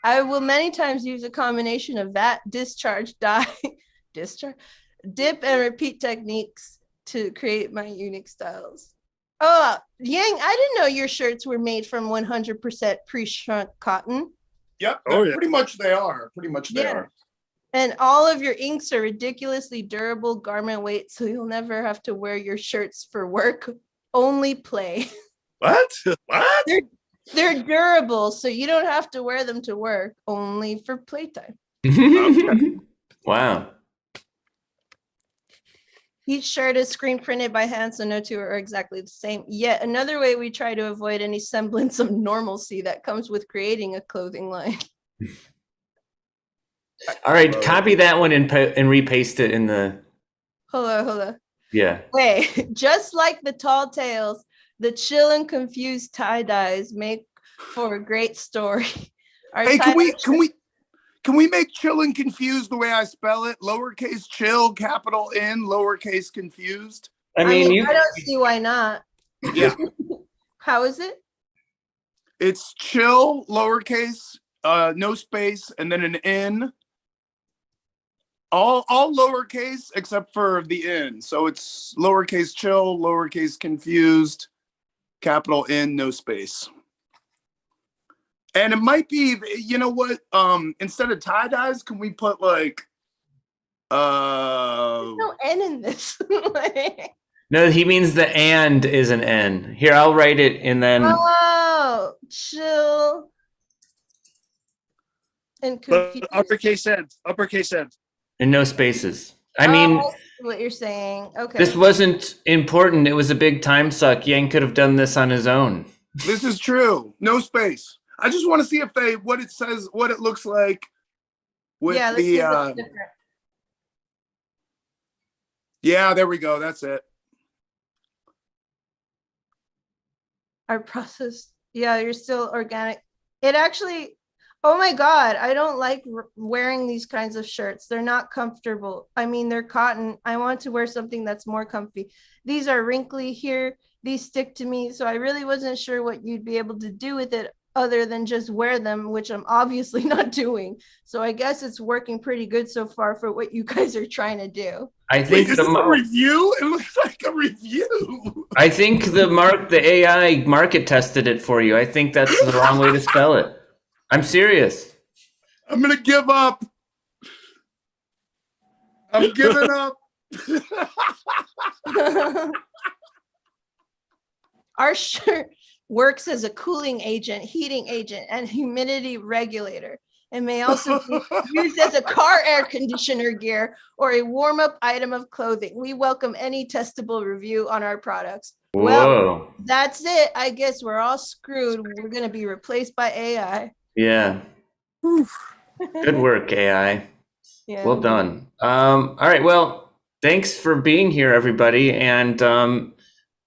I will many times use a combination of vat, discharge, dye, discharge, dip, and repeat techniques to create my unique styles. Oh, Yang, I didn't know your shirts were made from 100% pre-shrunk cotton. Yep. Oh, yeah. Pretty much they are. Pretty much they are. And all of your inks are ridiculously durable garment weight, so you'll never have to wear your shirts for work. Only play. What? What? They're durable, so you don't have to wear them to work. Only for playtime. Wow. Each shirt is screen printed by hand, so no two are exactly the same. Yet another way we try to avoid any semblance of normalcy that comes with creating a clothing line. All right, copy that one and repaste it in the. Hold on. Yeah. Wait, just like the tall tales, the chill and confused tie-dyes make for a great story. Hey, can we make chill and confused the way I spell it? Lowercase chill, capital N, lowercase confused. I mean, I don't see why not. Yeah. How is it? It's chill, lowercase, no space, and then an N. All lowercase except for the N. So it's lowercase chill, lowercase confused, capital N, no space. And it might be, you know what? Instead of tie dyes, can we put like There's no N in this. no, he means the and is an N. Here, I'll write it and then. Oh, chill and confused. Uppercase N. And no spaces. I mean, I see what you're saying. Okay. this wasn't important. It was a big time suck. Yang could have done this on his own. This is true. No space. I just want to see if what it says, what it looks like with let's see if it's different. Yeah, there we go. That's it. Our process. Yeah, you're still organic. It actually, oh my God, I don't like wearing these kinds of shirts. They're not comfortable. I mean, they're cotton. I want to wear something that's more comfy. These are wrinkly here. These stick to me. So I really wasn't sure what you'd be able to do with it other than just wear them, which I'm obviously not doing. So I guess it's working pretty good so far for what you guys are trying to do. I think Wait, is this a review? It looks like a review. I think the AI market tested it for you. I think that's the wrong way to spell it. I'm serious. I'm gonna give up. I'm giving up. Our shirt works as a cooling agent, heating agent, and humidity regulator, and may also be used as a car air conditioner gear or a warm-up item of clothing. We welcome any testable review on our products. Whoa. Well, that's it. I guess we're all screwed. We're going to be replaced by AI. Yeah. Good work, AI. Yeah. Well done. All right. Well, thanks for being here, everybody. And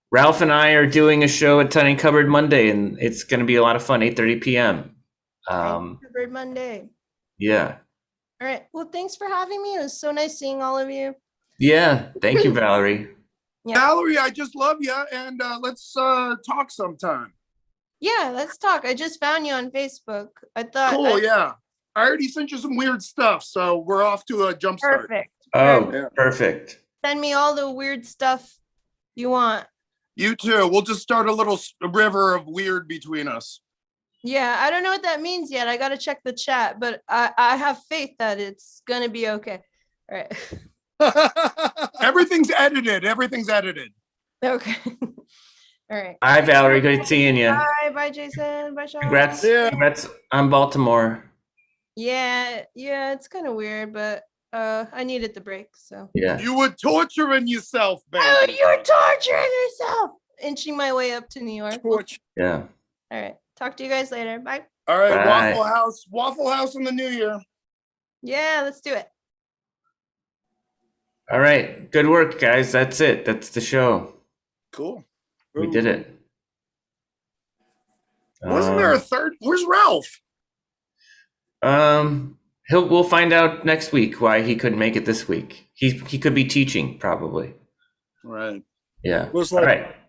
Ralph and I are doing a show at Tiny Cupboard Monday, and it's going to be a lot of fun, 8:30 p.m. Cupboard Monday. Yeah. All right. Well, thanks for having me. It was so nice seeing all of you. Yeah. Thank you, Valarie. Yeah. Valarie, I just love you, and let's talk sometime. Yeah, let's talk. I just found you on Facebook. I thought. Cool, yeah. I already sent you some weird stuff, so we're off to a jump start. Perfect. Oh, Yeah. perfect. Send me all the weird stuff you want. You too. We'll just start a little river of weird between us. Yeah, I don't know what that means yet. I got to check the chat, but I have faith that it's going to be okay. All right. Everything's edited. Everything's edited. Okay. All right. Hi, Valarie. Good seeing you. Bye, Jason. Bye, Sean. Congrats. Yeah. Congrats on Baltimore. Yeah, it's kind of weird, but I needed the break, so. Yeah. You were torturing yourself, baby. Oh, you're torturing yourself. Inching my way up to New York. Yeah. All right. Talk to you guys later. Bye. All right, Bye. Waffle House in the new year. Yeah, let's do it. All right. Good work, guys. That's it. That's the show. Cool. We did it. Wasn't there a third? Where's Ralph? We'll find out next week why he couldn't make it this week. He could be teaching probably. Right. Yeah. Was All like right.